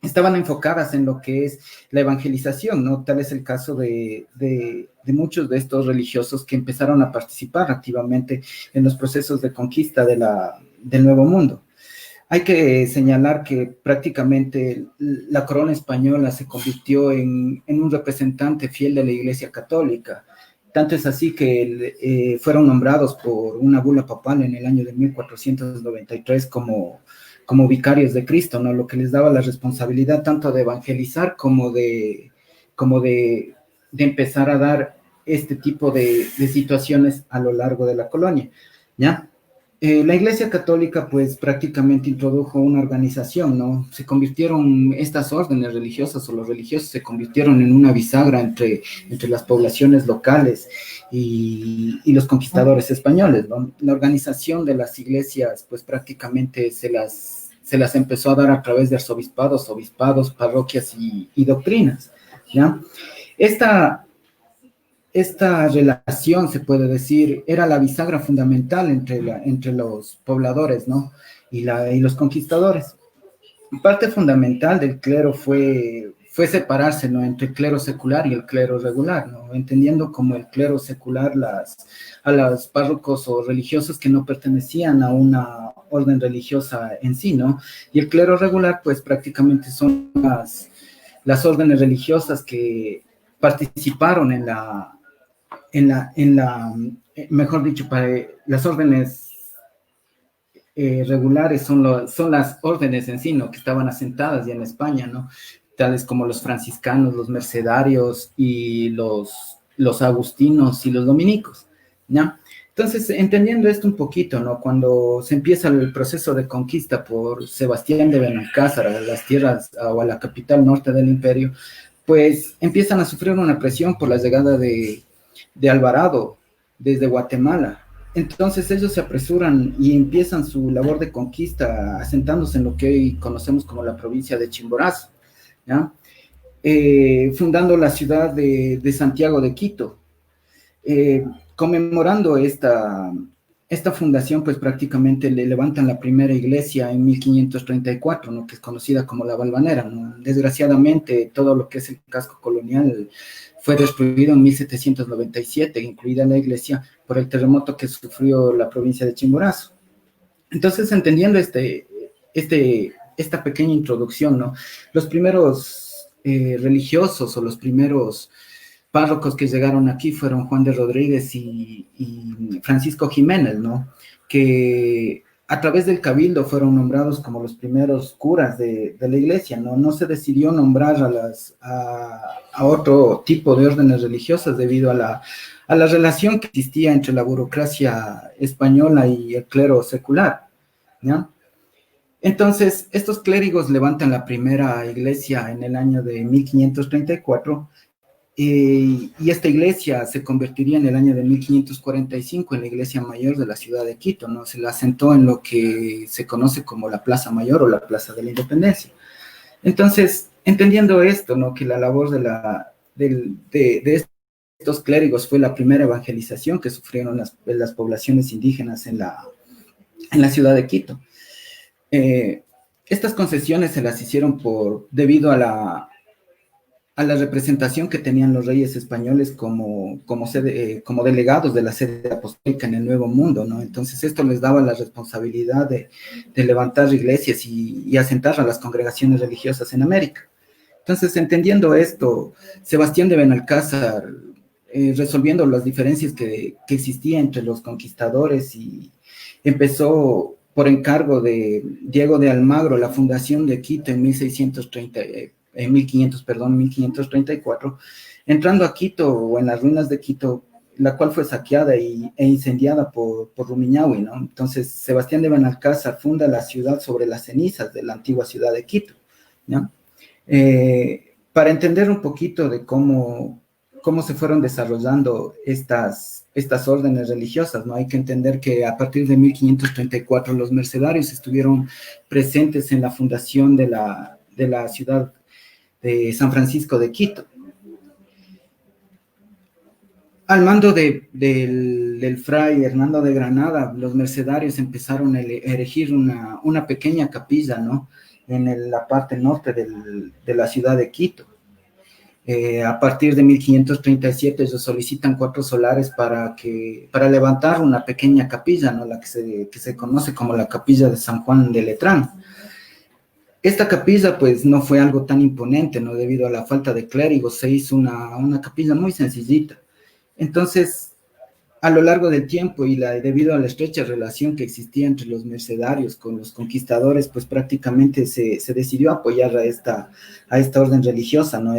estaban enfocadas en lo que es la evangelización, ¿no? Tal es el caso de muchos de estos religiosos que empezaron a participar activamente en los procesos de conquista del Nuevo Mundo. Hay que señalar que prácticamente la corona española se convirtió en un representante fiel de la Iglesia Católica. Tanto es así que fueron nombrados por una bula papal en el año de 1493 como vicarios de Cristo, ¿no? Lo que les daba la responsabilidad tanto de evangelizar como de empezar a dar este tipo de situaciones a lo largo de la colonia, ¿ya? La Iglesia Católica, pues, prácticamente introdujo una organización, ¿no? Se convirtieron estas órdenes religiosas o los religiosos se convirtieron en una bisagra entre las poblaciones locales y los conquistadores españoles, ¿no? La organización de las iglesias, pues, prácticamente se las empezó a dar a través de arzobispados, obispados, parroquias y doctrinas, ¿ya? Esta relación, se puede decir, era la bisagra fundamental entre los pobladores, ¿no? Y los conquistadores. Parte fundamental del clero fue separarse, ¿no? Entre el clero secular y el clero regular, ¿no? Entendiendo como el clero secular a los párrocos o religiosos que no pertenecían a una orden religiosa en sí, ¿no? Y el clero regular, pues prácticamente son las órdenes religiosas que participaron mejor dicho, para las órdenes regulares son las órdenes en sí, ¿no? Que estaban asentadas ya en España, ¿no? Tales como los franciscanos, los mercedarios y los agustinos y los dominicos, ¿ya? Entonces, entendiendo esto un poquito, ¿no? Cuando se empieza el proceso de conquista por Sebastián de Benalcázar a las tierras o a la capital norte del imperio, pues empiezan a sufrir una presión por la llegada de Alvarado desde Guatemala. Entonces ellos se apresuran y empiezan su labor de conquista asentándose en lo que hoy conocemos como la provincia de Chimborazo, ¿ya? Fundando la ciudad de Santiago de Quito. Conmemorando esta fundación, pues prácticamente le levantan la primera iglesia en 1534, ¿no? Que es conocida como la Valvanera, ¿no? Desgraciadamente, todo lo que es el casco colonial fue destruido en 1797, incluida la iglesia, por el terremoto que sufrió la provincia de Chimborazo. Entonces, entendiendo esta pequeña introducción, ¿no? Los primeros religiosos o los primeros párrocos que llegaron aquí fueron Juan de Rodríguez y Francisco Jiménez, ¿no? Que a través del cabildo fueron nombrados como los primeros curas de la iglesia, ¿no? No se decidió nombrar a otro tipo de órdenes religiosas debido a la relación que existía entre la burocracia española y el clero secular, ¿ya? Entonces, estos clérigos levantan la primera iglesia en el año de 1534, y esta iglesia se convertiría en el año de 1545 en la iglesia mayor de la ciudad de Quito, ¿no? Se la asentó en lo que se conoce como la Plaza Mayor o la Plaza de la Independencia. Entonces, entendiendo esto, ¿no? Que la labor de estos clérigos fue la primera evangelización que sufrieron las poblaciones indígenas en la ciudad de Quito. Estas concesiones se las hicieron debido a la representación que tenían los reyes españoles como delegados de la sede apostólica en el Nuevo Mundo, ¿no? Entonces esto les daba la responsabilidad de levantar iglesias y asentar a las congregaciones religiosas en América. Entonces, entendiendo esto, Sebastián de Benalcázar, resolviendo las diferencias que existían entre los conquistadores, y empezó por encargo de Diego de Almagro la fundación de Quito en 1534, entrando a Quito o en las ruinas de Quito, la cual fue saqueada e incendiada por Rumiñahui, ¿no? Entonces, Sebastián de Benalcázar funda la ciudad sobre las cenizas de la antigua ciudad de Quito, ¿no? Para entender un poquito de cómo se fueron desarrollando estas órdenes religiosas, ¿no? Hay que entender que a partir de 1534 los mercedarios estuvieron presentes en la fundación de la ciudad de San Francisco de Quito. Al mando del fray Hernando de Granada, los mercedarios empezaron a erigir una pequeña capilla, ¿no? en la parte norte de la ciudad de Quito. A partir de 1537 ellos solicitan 4 solares para levantar una pequeña capilla, ¿no? La que se conoce como la capilla de San Juan de Letrán. Esta capilla pues no fue algo tan imponente, ¿no? Debido a la falta de clérigos se hizo una capilla muy sencillita. Entonces, a lo largo del tiempo y debido a la estrecha relación que existía entre los mercedarios con los conquistadores, pues prácticamente se decidió apoyar a esta orden religiosa, ¿no?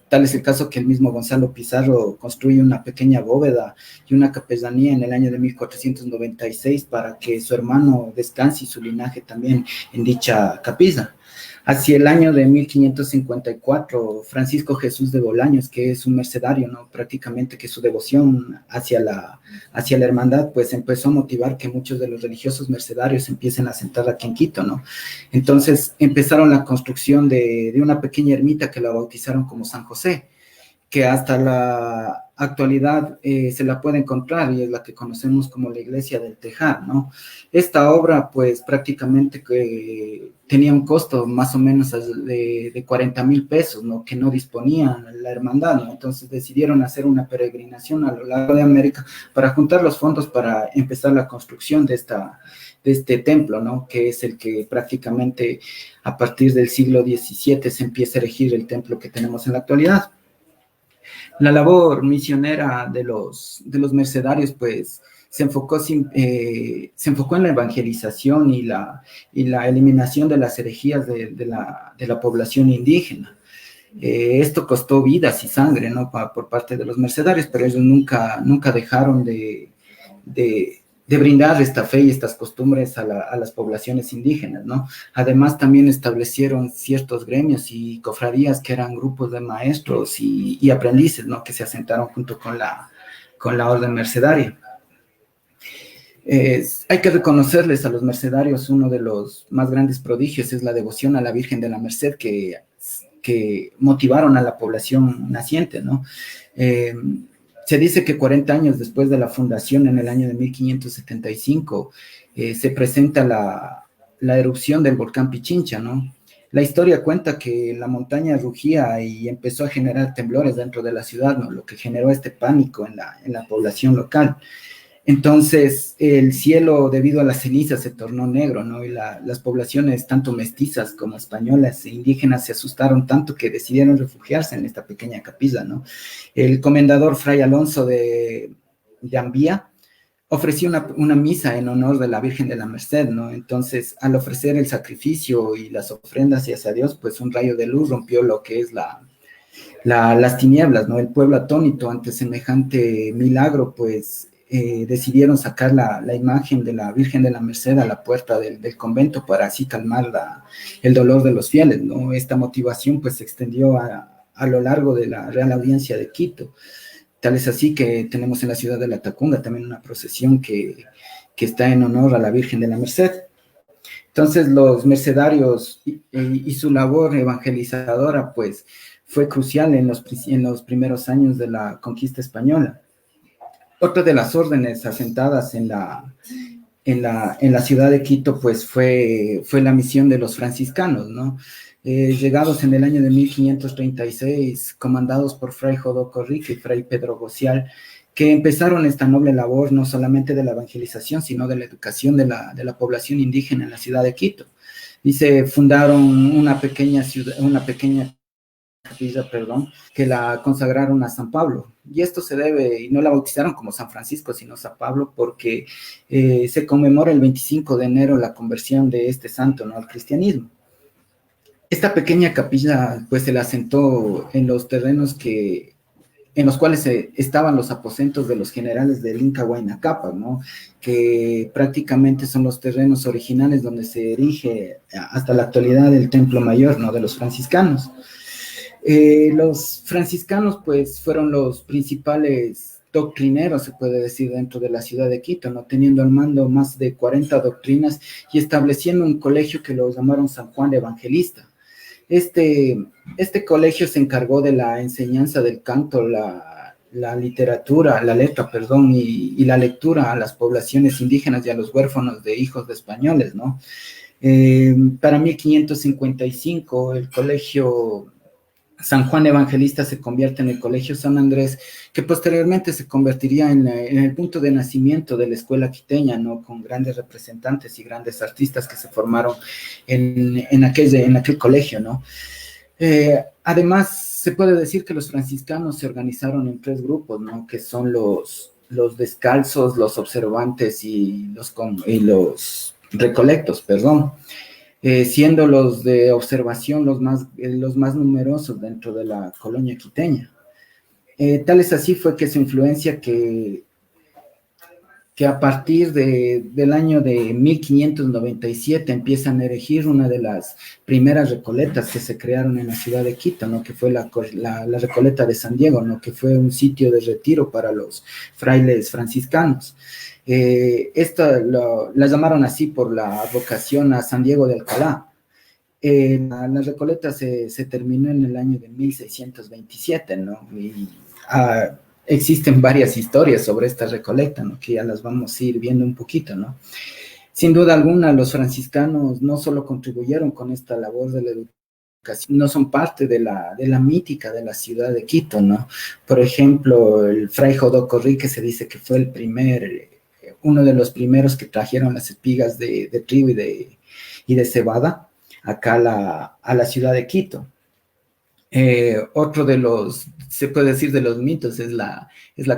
Tal es el caso que el mismo Gonzalo Pizarro construye una pequeña bóveda y una capellanía en el año de 1496 para que su hermano descanse y su linaje también en dicha capilla. Hacia el año de 1554, Francisco Jesús de Bolaños, que es un mercedario, ¿no? Prácticamente que su devoción hacia la hermandad, pues empezó a motivar que muchos de los religiosos mercedarios empiecen a asentar aquí en Quito, ¿no? Entonces empezaron la construcción de una pequeña ermita que la bautizaron como San José, que hasta la actualidad se la puede encontrar y es la que conocemos como la iglesia del Tejar, ¿no? Esta obra, pues prácticamente tenía un costo más o menos de 40,000 pesos, ¿no? Que no disponía la hermandad, ¿no? Entonces decidieron hacer una peregrinación a lo largo de América para juntar los fondos para empezar la construcción de este templo, ¿no? Que es el que prácticamente a partir del siglo XVII se empieza a erigir el templo que tenemos en la actualidad. La labor misionera de los mercedarios, pues, se enfocó en la evangelización y la eliminación de las herejías de la población indígena. Esto costó vidas y sangre, ¿no? Por parte de los mercedarios, pero ellos nunca dejaron de brindar esta fe y estas costumbres a las poblaciones indígenas, ¿no? Además, también establecieron ciertos gremios y cofradías que eran grupos de maestros y aprendices, ¿no? Que se asentaron junto con la orden mercedaria. Hay que reconocerles a los mercedarios uno de los más grandes prodigios, es la devoción a la Virgen de la Merced que motivaron a la población naciente, ¿no? Se dice que 40 años después de la fundación, en el año de 1575, se presenta la erupción del volcán Pichincha, ¿no? La historia cuenta que la montaña rugía y empezó a generar temblores dentro de la ciudad, ¿no? Lo que generó este pánico en la población local. Entonces, el cielo, debido a las cenizas, se tornó negro, ¿no? Y las poblaciones, tanto mestizas como españolas e indígenas, se asustaron tanto que decidieron refugiarse en esta pequeña capilla, ¿no? El comendador Fray Alonso de Ambía ofreció una misa en honor de la Virgen de la Merced, ¿no? Entonces, al ofrecer el sacrificio y las ofrendas hacia Dios, pues un rayo de luz rompió lo que es las tinieblas, ¿no? El pueblo atónito ante semejante milagro, pues decidieron sacar la imagen de la Virgen de la Merced a la puerta del convento para así calmar el dolor de los fieles, ¿no? Esta motivación pues se extendió a lo largo de la Real Audiencia de Quito. Tal es así que tenemos en la ciudad de La Tacunga también una procesión que está en honor a la Virgen de la Merced. Entonces los mercedarios y su labor evangelizadora pues fue crucial en los primeros años de la conquista española. Otra de las órdenes asentadas en la ciudad de Quito, pues fue la misión de los franciscanos, ¿no? Llegados en el año de 1536, comandados por Fray Jodoco Rique y Fray Pedro Gocial, que empezaron esta noble labor no solamente de la evangelización, sino de la educación de la población indígena en la ciudad de Quito. Dice, fundaron una pequeña capilla, que la consagraron a San Pablo. Y esto se debe, y no la bautizaron como San Francisco, sino San Pablo, porque se conmemora el 25 de enero la conversión de este santo, ¿no?, al cristianismo. Esta pequeña capilla, pues, se la asentó en los terrenos en los cuales estaban los aposentos de los generales del Inca Huayna Cápac, ¿no? Que prácticamente son los terrenos originales donde se erige hasta la actualidad el templo mayor, ¿no?, de los franciscanos. Los franciscanos, pues, fueron los principales doctrineros, se puede decir, dentro de la ciudad de Quito, ¿no?, teniendo al mando más de 40 doctrinas y estableciendo un colegio que lo llamaron San Juan Evangelista. Este colegio se encargó de la enseñanza del canto, la letra, y la lectura a las poblaciones indígenas y a los huérfanos de hijos de españoles, ¿no? Para 1555, el colegio San Juan Evangelista se convierte en el Colegio San Andrés, que posteriormente se convertiría en el punto de nacimiento de la escuela quiteña, ¿no? Con grandes representantes y grandes artistas que se formaron en aquel colegio, ¿no? Además, se puede decir que los franciscanos se organizaron en 3 grupos, ¿no? Que son los descalzos, los observantes y los recolectos, perdón. Siendo los de observación los más numerosos dentro de la colonia quiteña. Tal es así fue que su influencia que a partir del año de 1597 empiezan a erigir una de las primeras recoletas que se crearon en la ciudad de Quito, ¿no? Que fue la Recoleta de San Diego, ¿no? Que fue un sitio de retiro para los frailes franciscanos. La llamaron así por la vocación a San Diego de Alcalá. La Recoleta se terminó en el año de 1627, ¿no? Y existen varias historias sobre esta Recoleta, ¿no? Que ya las vamos a ir viendo un poquito, ¿no? Sin duda alguna, los franciscanos no solo contribuyeron con esta labor de la educación, no son parte de la mítica de la ciudad de Quito, ¿no? Por ejemplo, el fray Jodoco Rique se dice que fue uno de los primeros que trajeron las espigas de trigo y de cebada acá a la ciudad de Quito. Otro de los, se puede decir, de los mitos es la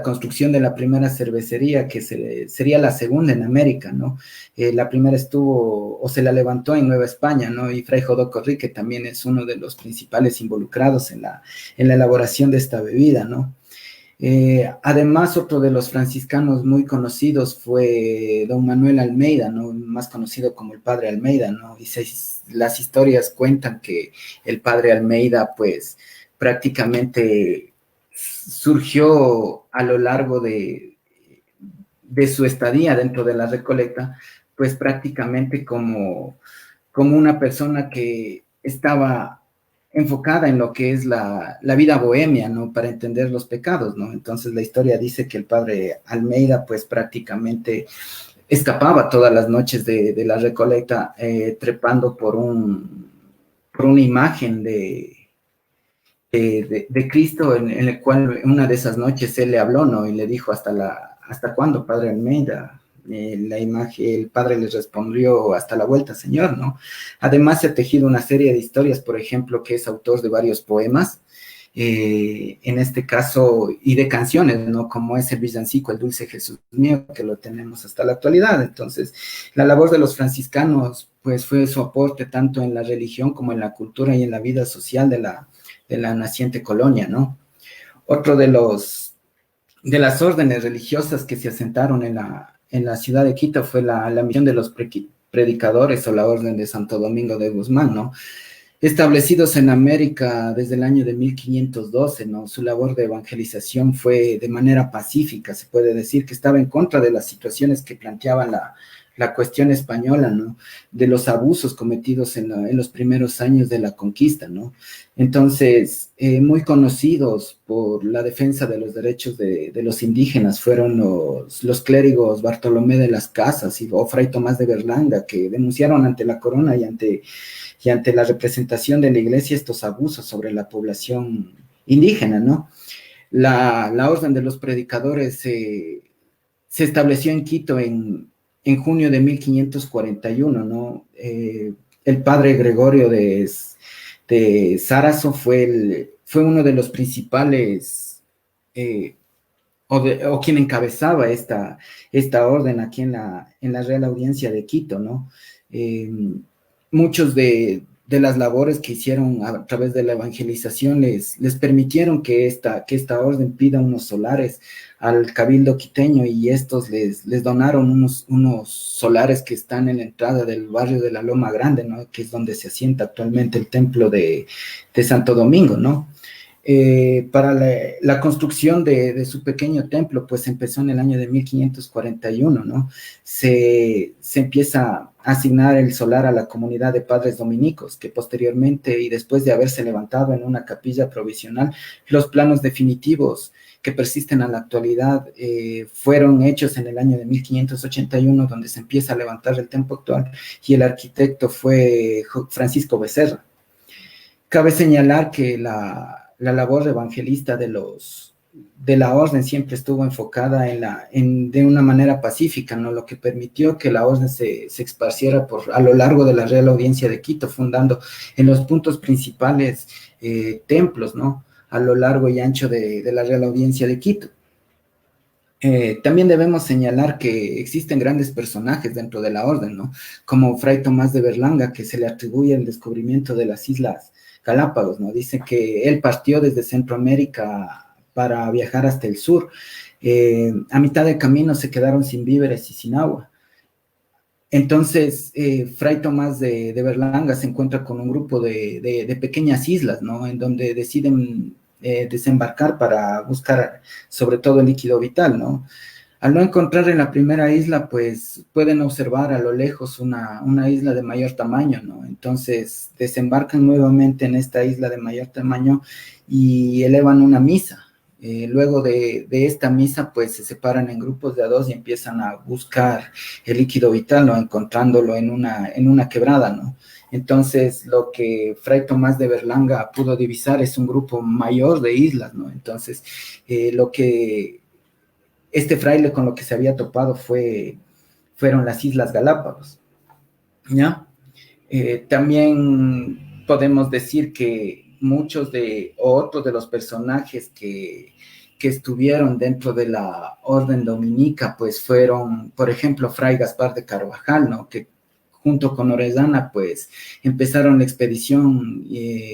construcción de la primera cervecería, que sería la segunda en América, ¿no? La primera se la levantó en Nueva España, ¿no? Y Fray Jodoco Rique también es uno de los principales involucrados en la elaboración de esta bebida, ¿no? Además, otro de los franciscanos muy conocidos fue don Manuel Almeida, ¿no? Más conocido como el Padre Almeida, ¿no? Y las historias cuentan que el Padre Almeida, pues, prácticamente surgió a lo largo de su estadía dentro de la Recoleta, pues prácticamente como una persona que estaba enfocada en lo que es la vida bohemia, ¿no? Para entender los pecados, ¿no? Entonces la historia dice que el Padre Almeida, pues prácticamente escapaba todas las noches de la Recoleta, trepando por una imagen de Cristo, en el cual una de esas noches él le habló, ¿no? Y le dijo, ¿hasta cuándo, Padre Almeida? El padre le respondió, hasta la vuelta, señor, ¿no? Además se ha tejido una serie de historias, por ejemplo, que es autor de varios poemas, en este caso, y de canciones, ¿no? Como es el villancico El Dulce Jesús Mío, que lo tenemos hasta la actualidad. Entonces, la labor de los franciscanos, pues, fue su aporte tanto en la religión como en la cultura y en la vida social de la naciente colonia, ¿no? Otro de las órdenes religiosas que se asentaron en la ciudad de Quito fue la misión de los predicadores, o la orden de Santo Domingo de Guzmán, ¿no? Establecidos en América desde el año de 1512, ¿no? Su labor de evangelización fue de manera pacífica, se puede decir que estaba en contra de las situaciones que planteaban la cuestión española, ¿no? De los abusos cometidos en los primeros años de la conquista, ¿no? Entonces, muy conocidos por la defensa de los derechos de los indígenas fueron los clérigos Bartolomé de las Casas o Fray Tomás de Berlanga, que denunciaron ante la corona y ante la representación de la iglesia estos abusos sobre la población indígena, ¿no? La orden de los predicadores se estableció en Quito en junio de 1541, ¿no? El padre Gregorio de Sarazo fue uno de los principales, o quien encabezaba esta orden aquí en la Real Audiencia de Quito, ¿no? Muchos de las labores que hicieron a través de la evangelización les permitieron que esta orden pida unos solares al cabildo quiteño, y estos les donaron unos solares que están en la entrada del barrio de la Loma Grande, ¿no? Que es donde se asienta actualmente el templo de Santo Domingo, ¿no? Para la construcción de su pequeño templo, pues empezó en el año de 1541, ¿no? Se empieza asignar el solar a la comunidad de padres dominicos, que posteriormente y después de haberse levantado en una capilla provisional, los planos definitivos que persisten a la actualidad fueron hechos en el año de 1581, donde se empieza a levantar el templo actual, y el arquitecto fue Francisco Becerra. Cabe señalar que la labor evangelista de la orden siempre estuvo enfocada de una manera pacífica, ¿no? Lo que permitió que la orden se esparciera a lo largo de la Real Audiencia de Quito, fundando en los puntos principales templos, ¿no? A lo largo y ancho de la Real Audiencia de Quito. También debemos señalar que existen grandes personajes dentro de la orden, ¿no? Como Fray Tomás de Berlanga, que se le atribuye el descubrimiento de las Islas Galápagos, ¿no? Dice que él partió desde Centroamérica para viajar hasta el sur. A mitad de camino se quedaron sin víveres y sin agua. Entonces, Fray Tomás de Berlanga se encuentra con un grupo de pequeñas islas, ¿no? En donde deciden desembarcar para buscar sobre todo el líquido vital, ¿no? Al no encontrar en la primera isla, pues pueden observar a lo lejos una isla de mayor tamaño, ¿no? Entonces desembarcan nuevamente en esta isla de mayor tamaño y elevan una misa. Luego de esta misa, pues se separan en grupos de a dos y empiezan a buscar el líquido vital, ¿no? Encontrándolo en una quebrada, ¿no? Entonces, lo que Fray Tomás de Berlanga pudo divisar es un grupo mayor de islas, ¿no? Entonces, lo que este fraile con lo que se había topado fueron las Islas Galápagos, ¿ya? También podemos decir que otros de los personajes que estuvieron dentro de la orden dominica, pues fueron, por ejemplo, Fray Gaspar de Carvajal, ¿no? Que junto con Orellana, pues empezaron la expedición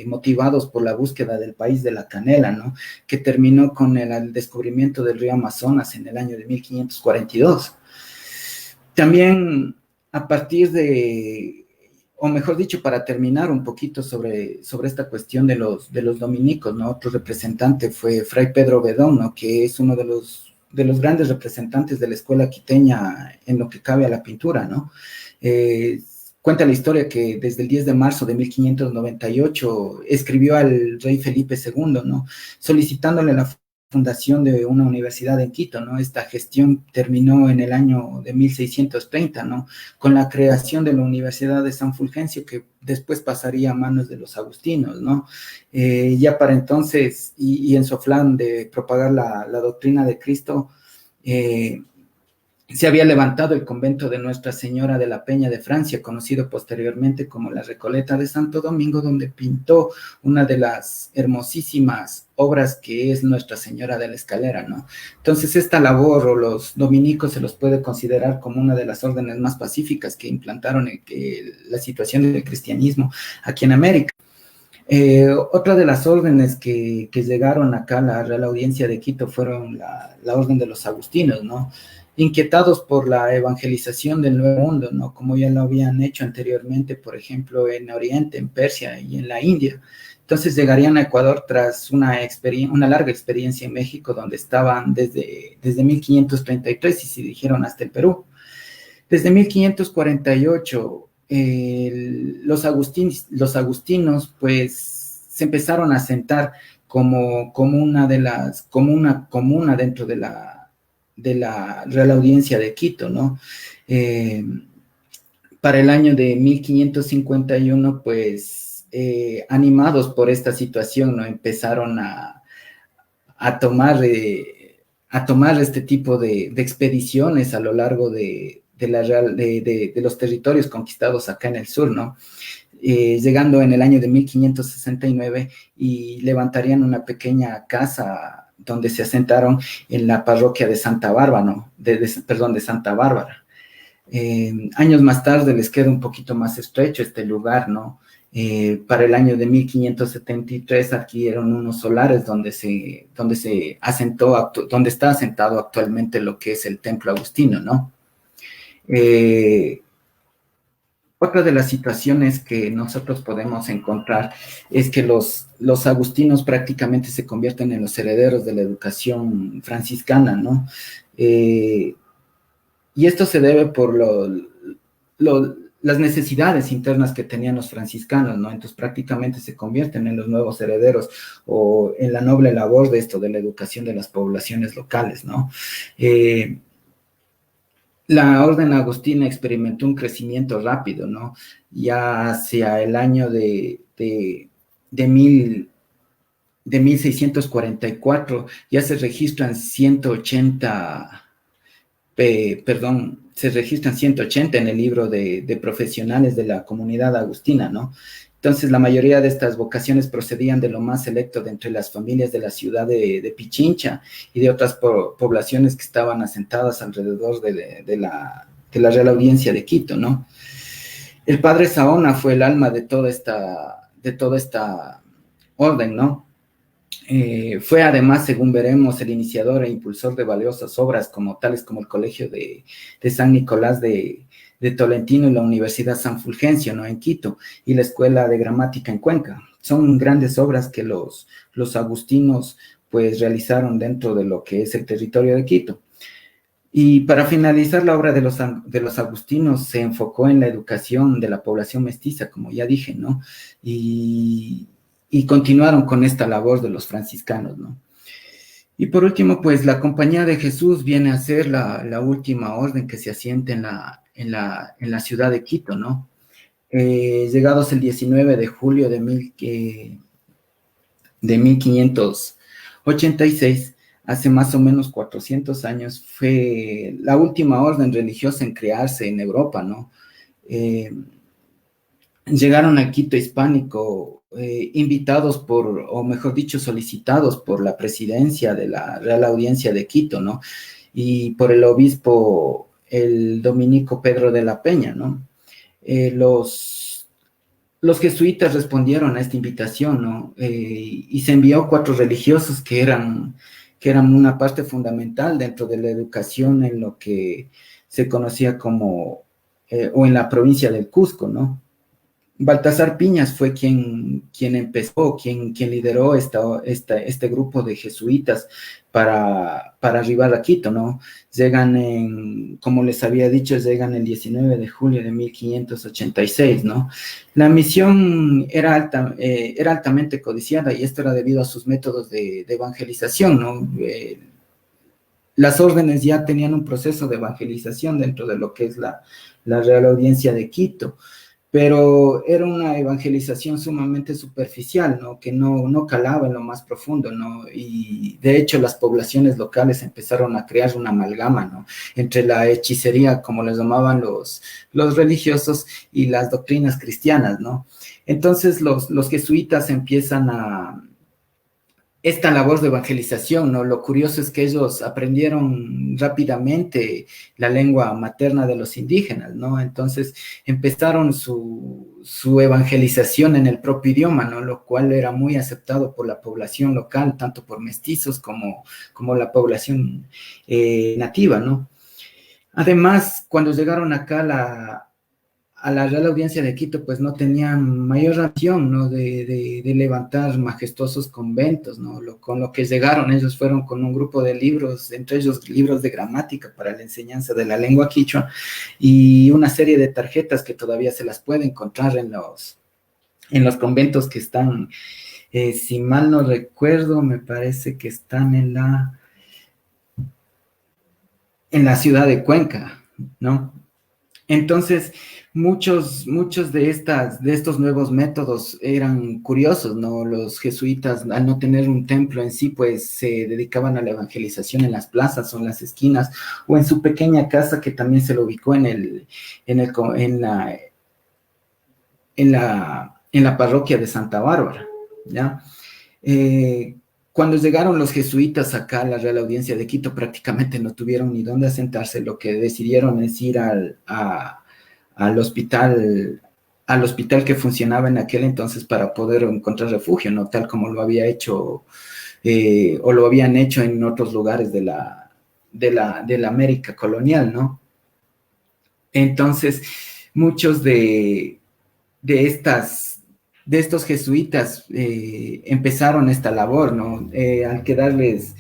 motivados por la búsqueda del país de la canela, ¿no? Que terminó con el descubrimiento del río Amazonas en el año de 1542. También a partir o mejor dicho, para terminar un poquito sobre esta cuestión de los dominicos, ¿no? Otro representante fue Fray Pedro Bedón, ¿no? Que es uno de los grandes representantes de la escuela quiteña en lo que cabe a la pintura, ¿no? Cuenta la historia que desde el 10 de marzo de 1598 escribió al rey Felipe II, ¿no? Solicitándole la fundación de una universidad en Quito, ¿no? Esta gestión terminó en el año de 1630, ¿no? Con la creación de la Universidad de San Fulgencio, que después pasaría a manos de los agustinos, ¿no? Ya para entonces, y en su afán de propagar la doctrina de Cristo, se había levantado el convento de Nuestra Señora de la Peña de Francia, conocido posteriormente como la Recoleta de Santo Domingo, donde pintó una de las hermosísimas obras que es Nuestra Señora de la Escalera, ¿no? Entonces, esta labor, o los dominicos, se los puede considerar como una de las órdenes más pacíficas que implantaron la situación del cristianismo aquí en América. Otra de las órdenes que llegaron acá a la Real Audiencia de Quito fueron la orden de los agustinos, ¿no? Inquietados por la evangelización del Nuevo Mundo, ¿no? Como ya lo habían hecho anteriormente, por ejemplo, en Oriente, en Persia y en la India. Entonces llegarían a Ecuador tras una larga experiencia en México, donde estaban desde 1533 y se dirigieron hasta el Perú. Desde 1548, los agustinos, pues, se empezaron a asentar como una comuna dentro de la Real Audiencia de Quito, ¿no? Para el año de 1551, pues, animados por esta situación, ¿no? Empezaron a tomar este tipo de expediciones a lo largo de los territorios conquistados acá en el sur, ¿no? Llegando en el año de 1569 y levantarían una pequeña casa donde se asentaron en la parroquia de Santa Bárbara, ¿no? de Santa Bárbara. Años más tarde les queda un poquito más estrecho este lugar, ¿no? Para el año de 1573 adquirieron unos solares donde está asentado actualmente lo que es el templo agustino, ¿no? Otra de las situaciones que nosotros podemos encontrar es que los agustinos prácticamente se convierten en los herederos de la educación franciscana, ¿no? Y esto se debe por las necesidades internas que tenían los franciscanos, ¿no? Entonces prácticamente se convierten en los nuevos herederos o en la noble labor de esto, de la educación de las poblaciones locales, ¿no? La orden agustina experimentó un crecimiento rápido, ¿no? Ya hacia el año de 1644 ya se registran 180, se registran 180 en el libro de profesionales de la comunidad agustina, ¿no? Entonces, la mayoría de estas vocaciones procedían de lo más selecto de entre las familias de la ciudad de Pichincha y de otras poblaciones que estaban asentadas alrededor de la Real Audiencia de Quito, ¿no? El padre Saona fue el alma de toda esta orden, ¿no? Fue además, según veremos, el iniciador e impulsor de valiosas obras tales como el Colegio de San Nicolás de Tolentino y la Universidad San Fulgencio, ¿no? En Quito, y la Escuela de Gramática en Cuenca. Son grandes obras que los agustinos pues realizaron dentro de lo que es el territorio de Quito. Y para finalizar, la obra de los agustinos se enfocó en la educación de la población mestiza, como ya dije, ¿no? Y continuaron con esta labor de los franciscanos, ¿no? Y por último, pues la Compañía de Jesús viene a ser la última orden que se asienta en la ciudad de Quito, ¿no? Llegados el 19 de julio de 1586, hace más o menos 400 años, fue la última orden religiosa en crearse en Europa, ¿no? Llegaron a Quito hispánico invitados o mejor dicho, solicitados por la presidencia de la Real Audiencia de Quito, ¿no? Y por el obispo, el dominico Pedro de la Peña, ¿no? Los jesuitas respondieron a esta invitación, ¿no? Y se envió 4 religiosos que eran una parte fundamental dentro de la educación en lo que se conocía como, o en la provincia del Cusco, ¿no? Baltasar Piñas fue quien empezó, quien lideró este grupo de jesuitas para arribar a Quito, ¿no? Como les había dicho, llegan el 19 de julio de 1586, ¿no? La misión era altamente codiciada y esto era debido a sus métodos de evangelización, ¿no? Las órdenes ya tenían un proceso de evangelización dentro de lo que es la Real Audiencia de Quito, pero era una evangelización sumamente superficial, ¿no? Que no calaba en lo más profundo, ¿no? Y de hecho las poblaciones locales empezaron a crear una amalgama, ¿no? Entre la hechicería, como les llamaban los religiosos, y las doctrinas cristianas, ¿no? Entonces los jesuitas empiezan esta labor de evangelización, ¿no? Lo curioso es que ellos aprendieron rápidamente la lengua materna de los indígenas, ¿no? Entonces empezaron su evangelización en el propio idioma, ¿no? Lo cual era muy aceptado por la población local, tanto por mestizos como la población nativa, ¿no? Además, cuando llegaron acá a la Real Audiencia de Quito, pues no tenían mayor razón, ¿no? De levantar majestuosos conventos, ¿no? Con lo que llegaron, ellos fueron con un grupo de libros, entre ellos libros de gramática para la enseñanza de la lengua quichua y una serie de tarjetas que todavía se las puede encontrar en los conventos que están, si mal no recuerdo, me parece que están en la ciudad de Cuenca, ¿no? Entonces, muchos de estos nuevos métodos eran curiosos, ¿no? Los jesuitas, al no tener un templo en sí, pues se dedicaban a la evangelización en las plazas o en las esquinas, o en su pequeña casa que también se lo ubicó en la parroquia de Santa Bárbara, ¿ya? Cuando llegaron los jesuitas acá a la Real Audiencia de Quito, prácticamente no tuvieron ni dónde asentarse. Lo que decidieron es ir al hospital que funcionaba en aquel entonces para poder encontrar refugio, ¿no? Tal como lo había hecho o lo habían hecho en otros lugares de la América colonial, ¿no? Entonces, muchos de estos jesuitas empezaron esta labor, ¿no? Al quedarles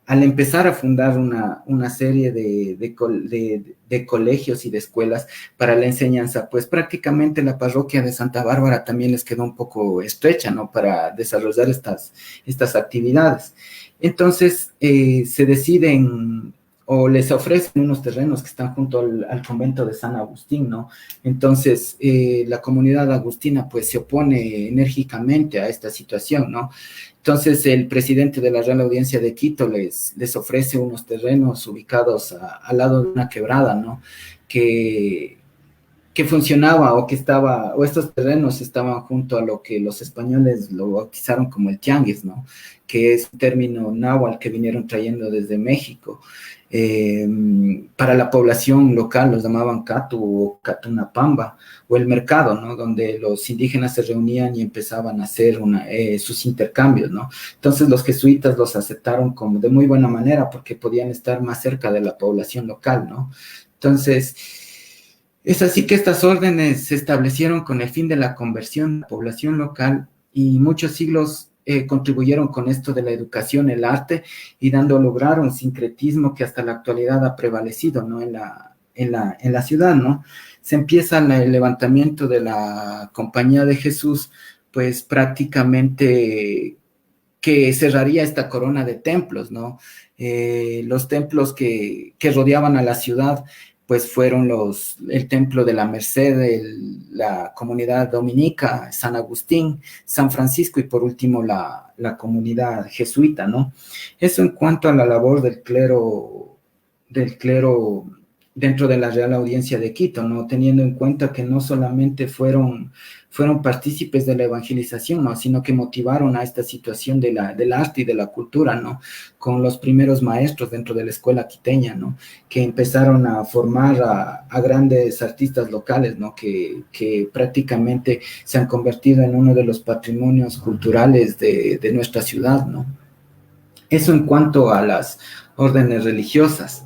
al empezar a fundar una serie de colegios y de escuelas para la enseñanza, pues prácticamente la parroquia de Santa Bárbara también les quedó un poco estrecha, ¿no? Para desarrollar estas actividades. Entonces, se deciden o les ofrecen unos terrenos que están junto al convento de San Agustín, ¿no? Entonces, la comunidad agustina, pues, se opone enérgicamente a esta situación, ¿no? Entonces, el presidente de la Real Audiencia de Quito les ofrece unos terrenos ubicados al lado de una quebrada, ¿no? Que funcionaba o estos terrenos estaban junto a lo que los españoles lo bautizaron como el tianguis, ¿no? Que es un término náhuatl que vinieron trayendo desde México. Para la población local los llamaban Catu o Catunapamba, o el mercado, ¿no? Donde los indígenas se reunían y empezaban a hacer sus intercambios, ¿no? Entonces los jesuitas los aceptaron como de muy buena manera porque podían estar más cerca de la población local, ¿no? Entonces, es así que estas órdenes se establecieron con el fin de la conversión de la población local y muchos siglos contribuyeron con esto de la educación, el arte, y dando lugar a un sincretismo que hasta la actualidad ha prevalecido, ¿no? En la ciudad, ¿no? Se empieza el levantamiento de la Compañía de Jesús, pues prácticamente que cerraría esta corona de templos, ¿no? Los templos que rodeaban a la ciudad, pues fueron el Templo de la Merced, la comunidad dominica, San Agustín, San Francisco y por último la comunidad jesuita, ¿no? Eso en cuanto a la labor del clero dentro de la Real Audiencia de Quito, ¿no? Teniendo en cuenta que no solamente fueron partícipes de la evangelización, ¿no? Sino que motivaron a esta situación del arte y de la cultura, ¿no? Con los primeros maestros dentro de la escuela quiteña, ¿no? Que empezaron a formar a grandes artistas locales, ¿no? Que prácticamente se han convertido en uno de los patrimonios culturales de nuestra ciudad, ¿no? Eso en cuanto a las órdenes religiosas.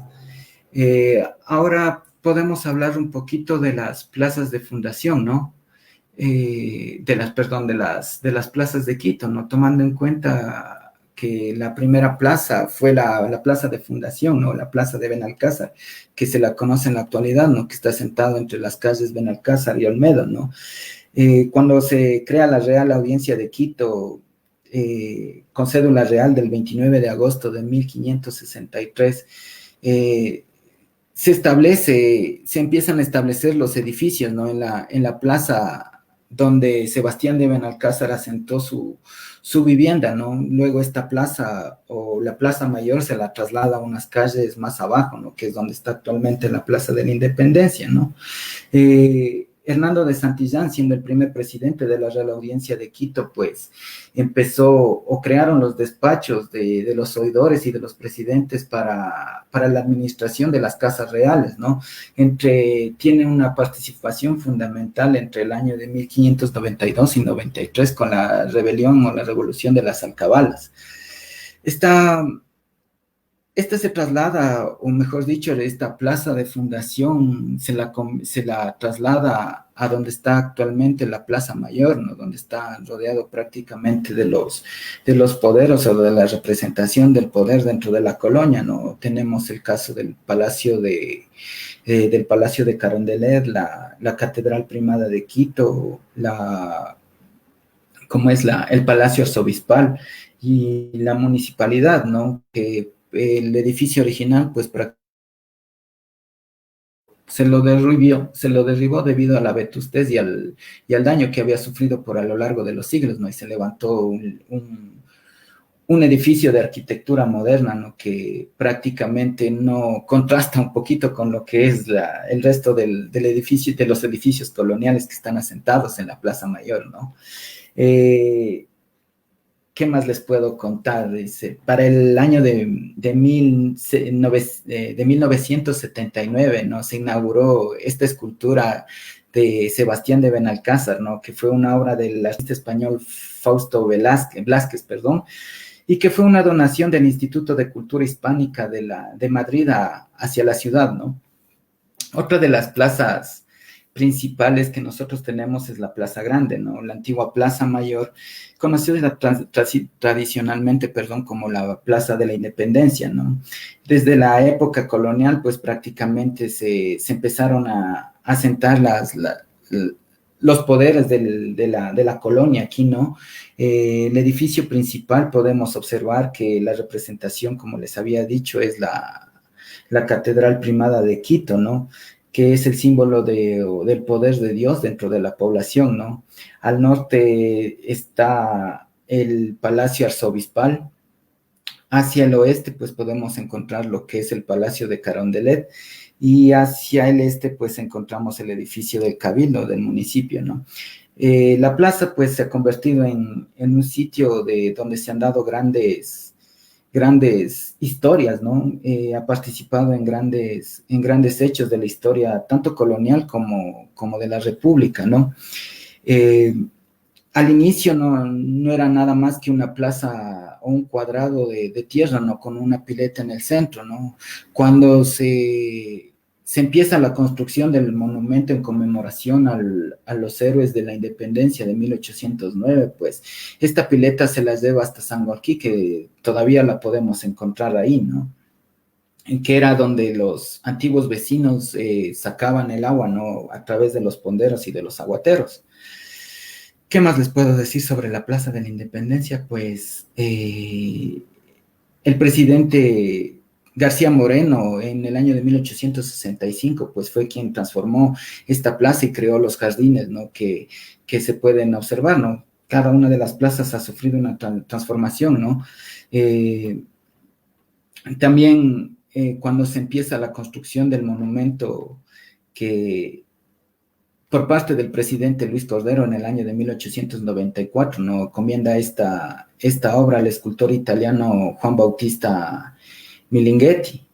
Ahora podemos hablar un poquito de las plazas de fundación, ¿no? De las plazas de Quito, ¿no? Tomando en cuenta que la primera plaza fue la plaza de fundación, ¿no? La plaza de Benalcázar, que se la conoce en la actualidad, ¿no? Que está sentado entre las calles Benalcázar y Olmedo, ¿no? Cuando se crea la Real Audiencia de Quito, con cédula real del 29 de agosto de 1563, se empiezan a establecer los edificios, ¿no? En la plaza donde Sebastián de Benalcázar asentó su vivienda, ¿no? Luego esta plaza o la Plaza Mayor se la traslada a unas calles más abajo, ¿no? Que es donde está actualmente la Plaza de la Independencia, ¿no? Hernando de Santillán, siendo el primer presidente de la Real Audiencia de Quito, pues empezó o crearon los despachos de los oidores y de los presidentes para la administración de las casas reales, ¿no? Tiene una participación fundamental entre el año de 1592 y 93 con la rebelión o la revolución de las alcabalas. Esta se traslada, o mejor dicho, esta plaza de fundación se la traslada a donde está actualmente la Plaza Mayor, ¿no? Donde está rodeado prácticamente de los poderes o de la representación del poder dentro de la colonia, ¿no? Tenemos el caso del Palacio de Carondelet, la Catedral Primada de Quito, el Palacio Arzobispal y la municipalidad, ¿no? Que el edificio original, pues se lo derribó debido a la vetustez y al daño que había sufrido a lo largo de los siglos, ¿no? Y se levantó un edificio de arquitectura moderna, ¿no? Que prácticamente no contrasta un poquito con lo que es el resto del edificio, de los edificios coloniales que están asentados en la Plaza Mayor, ¿no? ¿Qué más les puedo contar? Dice, para el año de 1979, ¿no? Se inauguró esta escultura de Sebastián de Benalcázar, ¿no? Que fue una obra del artista español Fausto Velázquez, y que fue una donación del Instituto de Cultura Hispánica de Madrid hacia la ciudad, ¿no? Otra de las plazas principales que nosotros tenemos es la Plaza Grande, ¿no? La antigua Plaza Mayor, conocida tradicionalmente, perdón, como la Plaza de la Independencia, ¿no? Desde la época colonial, pues prácticamente se empezaron a asentar los poderes de la colonia aquí, ¿no? El edificio principal podemos observar que la representación, como les había dicho, es la Catedral Primada de Quito, ¿no? Que es el símbolo del poder de Dios dentro de la población, ¿no? Al norte está el Palacio Arzobispal. Hacia el oeste, pues podemos encontrar lo que es el Palacio de Carondelet, y hacia el este, pues encontramos el edificio del Cabildo del municipio, ¿no? La plaza, pues, se ha convertido en un sitio donde se han dado grandes historias, ¿no? Ha participado en grandes hechos de la historia, tanto colonial como de la República, ¿no? Al inicio no era nada más que una plaza o un cuadrado de tierra, ¿no? Con una pileta en el centro, ¿no? Cuando se empieza la construcción del monumento en conmemoración a los héroes de la independencia de 1809, pues esta pileta se las lleva hasta Sangolquí, que todavía la podemos encontrar ahí, ¿no? En que era donde los antiguos vecinos sacaban el agua, ¿no? A través de los ponderos y de los aguateros. ¿Qué más les puedo decir sobre la Plaza de la Independencia? Pues el presidente García Moreno en el año de 1865, pues fue quien transformó esta plaza y creó los jardines, ¿no? Que se pueden observar, ¿no? Cada una de las plazas ha sufrido una transformación, ¿no? También cuando se empieza la construcción del monumento que por parte del presidente Luis Cordero en el año de 1894, ¿no? Comienda esta obra al escultor italiano Juan Bautista Milinghetti.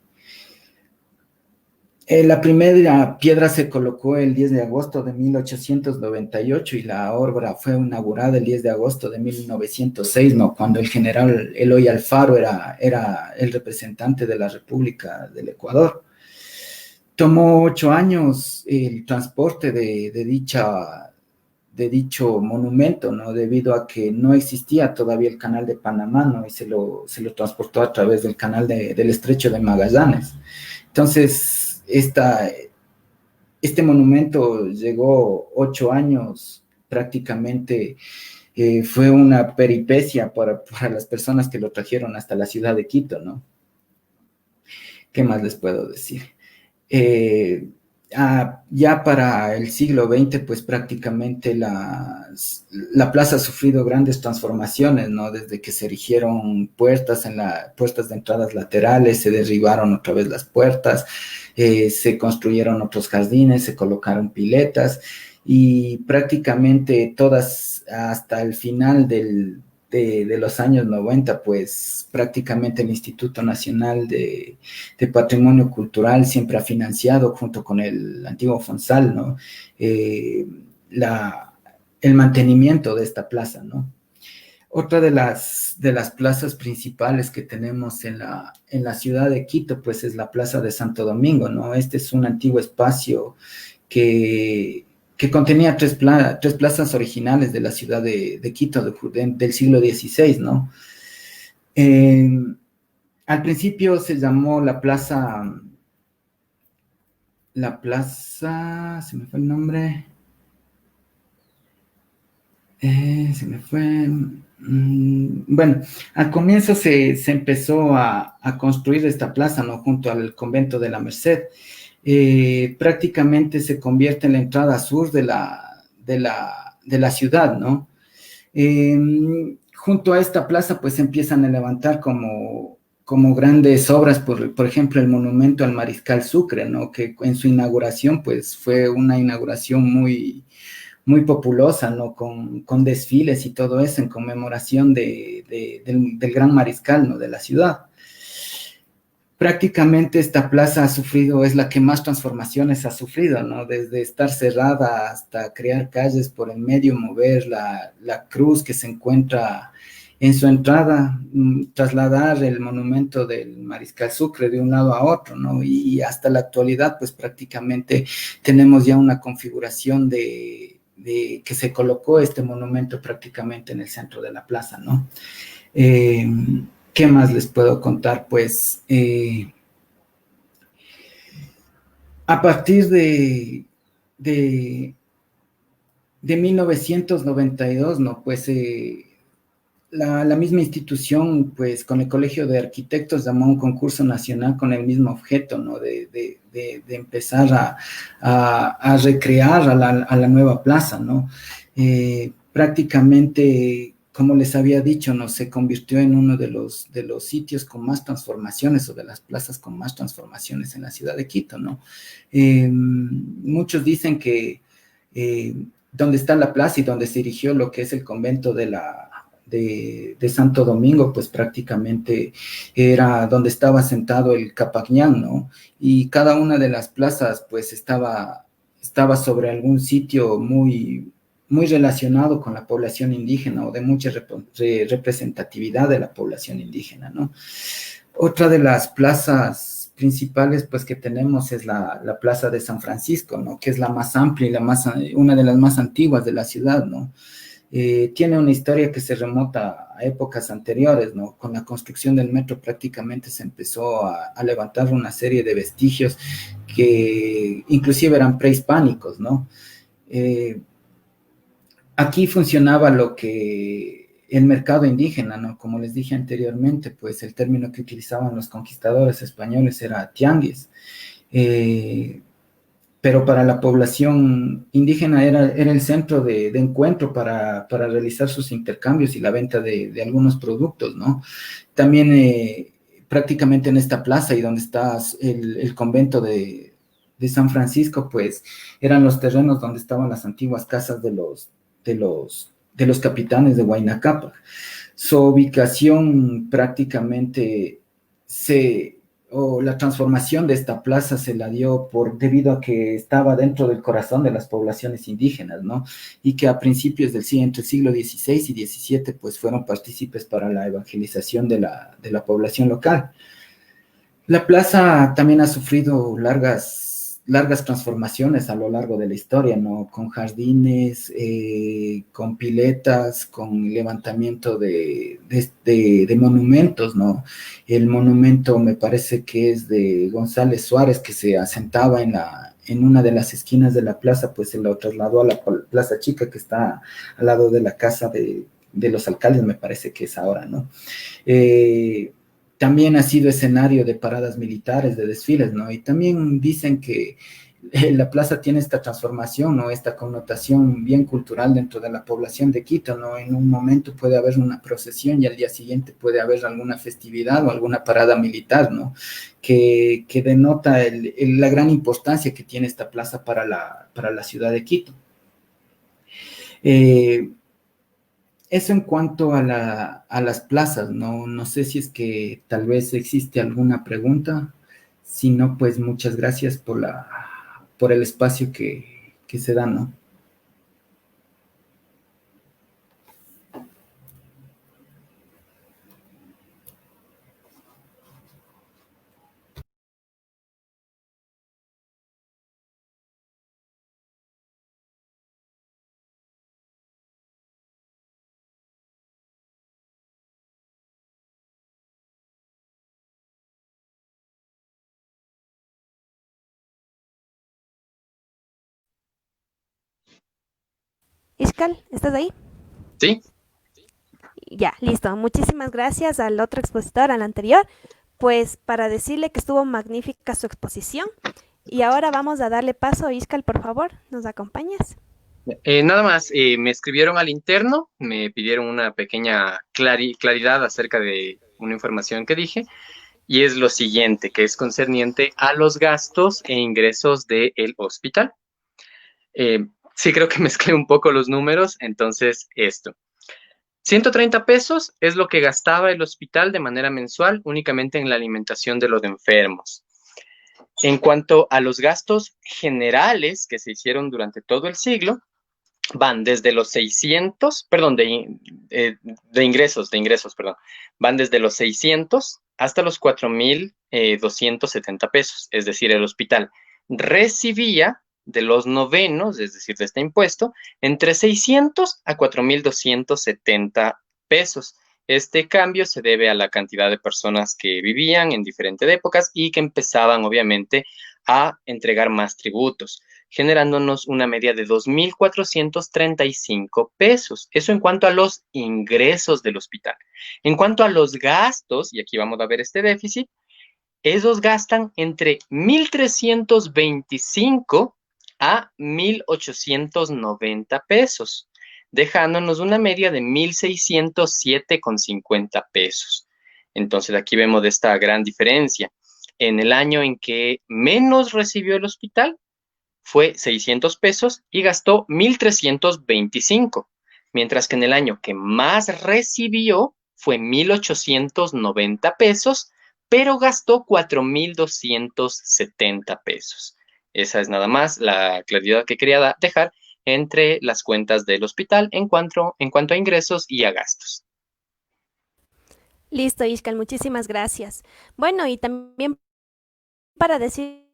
La primera piedra se colocó el 10 de agosto de 1898 y la obra fue inaugurada el 10 de agosto de 1906, ¿no? Cuando el general Eloy Alfaro era el representante de la República del Ecuador. Tomó 8 años el transporte de dicho monumento, ¿no? Debido a que no existía todavía el canal de Panamá, ¿no? Y se lo transportó a través del canal del Estrecho de Magallanes. Entonces, este monumento llegó 8 años prácticamente. Fue una peripecia para las personas que lo trajeron hasta la ciudad de Quito, ¿no? ¿Qué más les puedo decir? Ya para el siglo XX, pues prácticamente la plaza ha sufrido grandes transformaciones, ¿no? Desde que se erigieron puertas de entradas laterales, se derribaron otra vez las puertas, se construyeron otros jardines, se colocaron piletas, y prácticamente todas hasta el final de los años 90, pues prácticamente el Instituto Nacional de Patrimonio Cultural siempre ha financiado, junto con el antiguo FONSAL, ¿no? El mantenimiento de esta plaza, ¿no? Otra de las plazas principales que tenemos en la ciudad de Quito, pues es la Plaza de Santo Domingo, ¿no? Este es un antiguo espacio que contenía tres plazas originales de la ciudad de Quito del siglo XVI, ¿no? Al principio se llamó la plaza, se me fue el nombre, se me fue. Bueno, al comienzo se empezó a construir esta plaza, ¿no? Junto al convento de la Merced. Prácticamente se convierte en la entrada sur de la ciudad, ¿no? Junto a esta plaza, pues empiezan a levantar como grandes obras, por ejemplo, el monumento al Mariscal Sucre, ¿no? Que en su inauguración, pues fue una inauguración muy, muy populosa, ¿no? Con desfiles y todo eso en conmemoración del gran mariscal, ¿no? De la ciudad. Prácticamente esta plaza es la que más transformaciones ha sufrido, ¿no? Desde estar cerrada hasta crear calles por el medio, mover la cruz que se encuentra en su entrada, trasladar el monumento del Mariscal Sucre de un lado a otro, ¿no? Y hasta la actualidad, pues prácticamente tenemos ya una configuración de que se colocó este monumento prácticamente en el centro de la plaza, ¿no? ¿Qué más les puedo contar? Pues a partir de 1992, ¿no? Pues la misma institución, pues con el Colegio de Arquitectos llamó a un concurso nacional con el mismo objeto, ¿no? De empezar a recrear a la nueva plaza, ¿no? Prácticamente, como les había dicho, ¿no? Se convirtió en uno de los sitios con más transformaciones o de las plazas con más transformaciones en la ciudad de Quito, ¿no? Muchos dicen que donde está la plaza y donde se erigió lo que es el convento de Santo Domingo, pues prácticamente era donde estaba sentado el Capagñán, ¿no? Y cada una de las plazas, pues estaba sobre algún sitio muy relacionado con la población indígena o de mucha representatividad de la población indígena, ¿no? Otra de las plazas principales pues que tenemos es la Plaza de San Francisco, ¿no? Que es la más amplia y una de las más antiguas de la ciudad, ¿no? Tiene una historia que se remota a épocas anteriores, ¿no? Con la construcción del metro prácticamente se empezó a levantar una serie de vestigios que inclusive eran prehispánicos, ¿no? Aquí funcionaba lo que el mercado indígena, ¿no? Como les dije anteriormente, pues el término que utilizaban los conquistadores españoles era tianguis. Pero para la población indígena era el centro de encuentro para realizar sus intercambios y la venta de algunos productos, ¿no? También prácticamente en esta plaza y donde está el convento de San Francisco, pues eran los terrenos donde estaban las antiguas casas de los capitanes de Huayna Cápac. Su ubicación prácticamente o la transformación de esta plaza se la dio debido a que estaba dentro del corazón de las poblaciones indígenas, ¿no? Y que a principios entre el siglo XVI y XVII, pues fueron partícipes para la evangelización de la población local. La plaza también ha sufrido largas transformaciones a lo largo de la historia, ¿no? Con jardines, con piletas, con levantamiento de monumentos, ¿no? El monumento me parece que es de González Suárez, que se asentaba en una de las esquinas de la plaza, pues se lo trasladó a la Plaza Chica, que está al lado de la casa de los alcaldes, me parece que es ahora, ¿no? También ha sido escenario de paradas militares, de desfiles, ¿no? Y también dicen que la plaza tiene esta transformación, ¿no? Esta connotación bien cultural dentro de la población de Quito, ¿no? En un momento puede haber una procesión y al día siguiente puede haber alguna festividad o alguna parada militar, ¿no? Que denota la gran importancia que tiene esta plaza para la ciudad de Quito. Eso en cuanto a las plazas, no sé si es que tal vez existe alguna pregunta. Si no, pues muchas gracias por el espacio que se da, ¿no? Ishkal, ¿estás ahí? Sí, Ya, listo. Muchísimas gracias al otro expositor, al anterior, pues para decirle que estuvo magnífica su exposición. Y ahora vamos a darle paso. Ishkal, por favor, ¿nos acompañas? nada más, me escribieron al interno, me pidieron una pequeña claridad acerca de una información que dije, y es lo siguiente, que es concerniente a los gastos e ingresos del hospital. Sí, creo que mezclé un poco los números, entonces esto. 130 pesos es lo que gastaba el hospital de manera mensual únicamente en la alimentación de los enfermos. En cuanto a los gastos generales que se hicieron durante todo el siglo, van desde los 600, perdón, de ingresos, perdón, van desde los 600 hasta los 4.270 pesos. Es decir, el hospital recibía de los novenos, es decir, de este impuesto, entre 600 a 4.270 pesos. Este cambio se debe a la cantidad de personas que vivían en diferentes épocas y que empezaban, obviamente, a entregar más tributos, generándonos una media de 2.435 pesos. Eso en cuanto a los ingresos del hospital. En cuanto a los gastos, y aquí vamos a ver este déficit, esos gastan entre 1.325 a 1.890 pesos, dejándonos una media de 1.607,50 pesos. Entonces aquí vemos esta gran diferencia. En el año en que menos recibió el hospital fue 600 pesos y gastó 1.325, mientras que en el año que más recibió fue 1.890 pesos, pero gastó 4.270 pesos. Esa es nada más la claridad que quería dejar entre las cuentas del hospital en cuanto a ingresos y a gastos. Listo, Ishkan, muchísimas gracias. Bueno, y también para decirles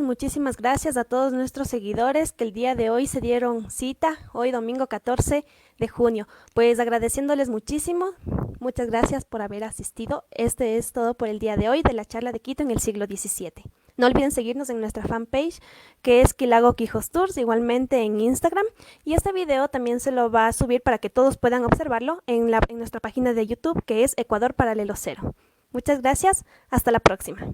muchísimas gracias a todos nuestros seguidores que el día de hoy se dieron cita, hoy domingo 14 de junio. Pues agradeciéndoles muchísimo, muchas gracias por haber asistido. Este es todo por el día de hoy de la charla de Quito en el siglo XVII. No olviden seguirnos en nuestra fanpage, que es Quilago Quijos Tours, igualmente en Instagram. Y este video también se lo va a subir para que todos puedan observarlo en nuestra página de YouTube, que es Ecuador Paralelo Cero. Muchas gracias, hasta la próxima.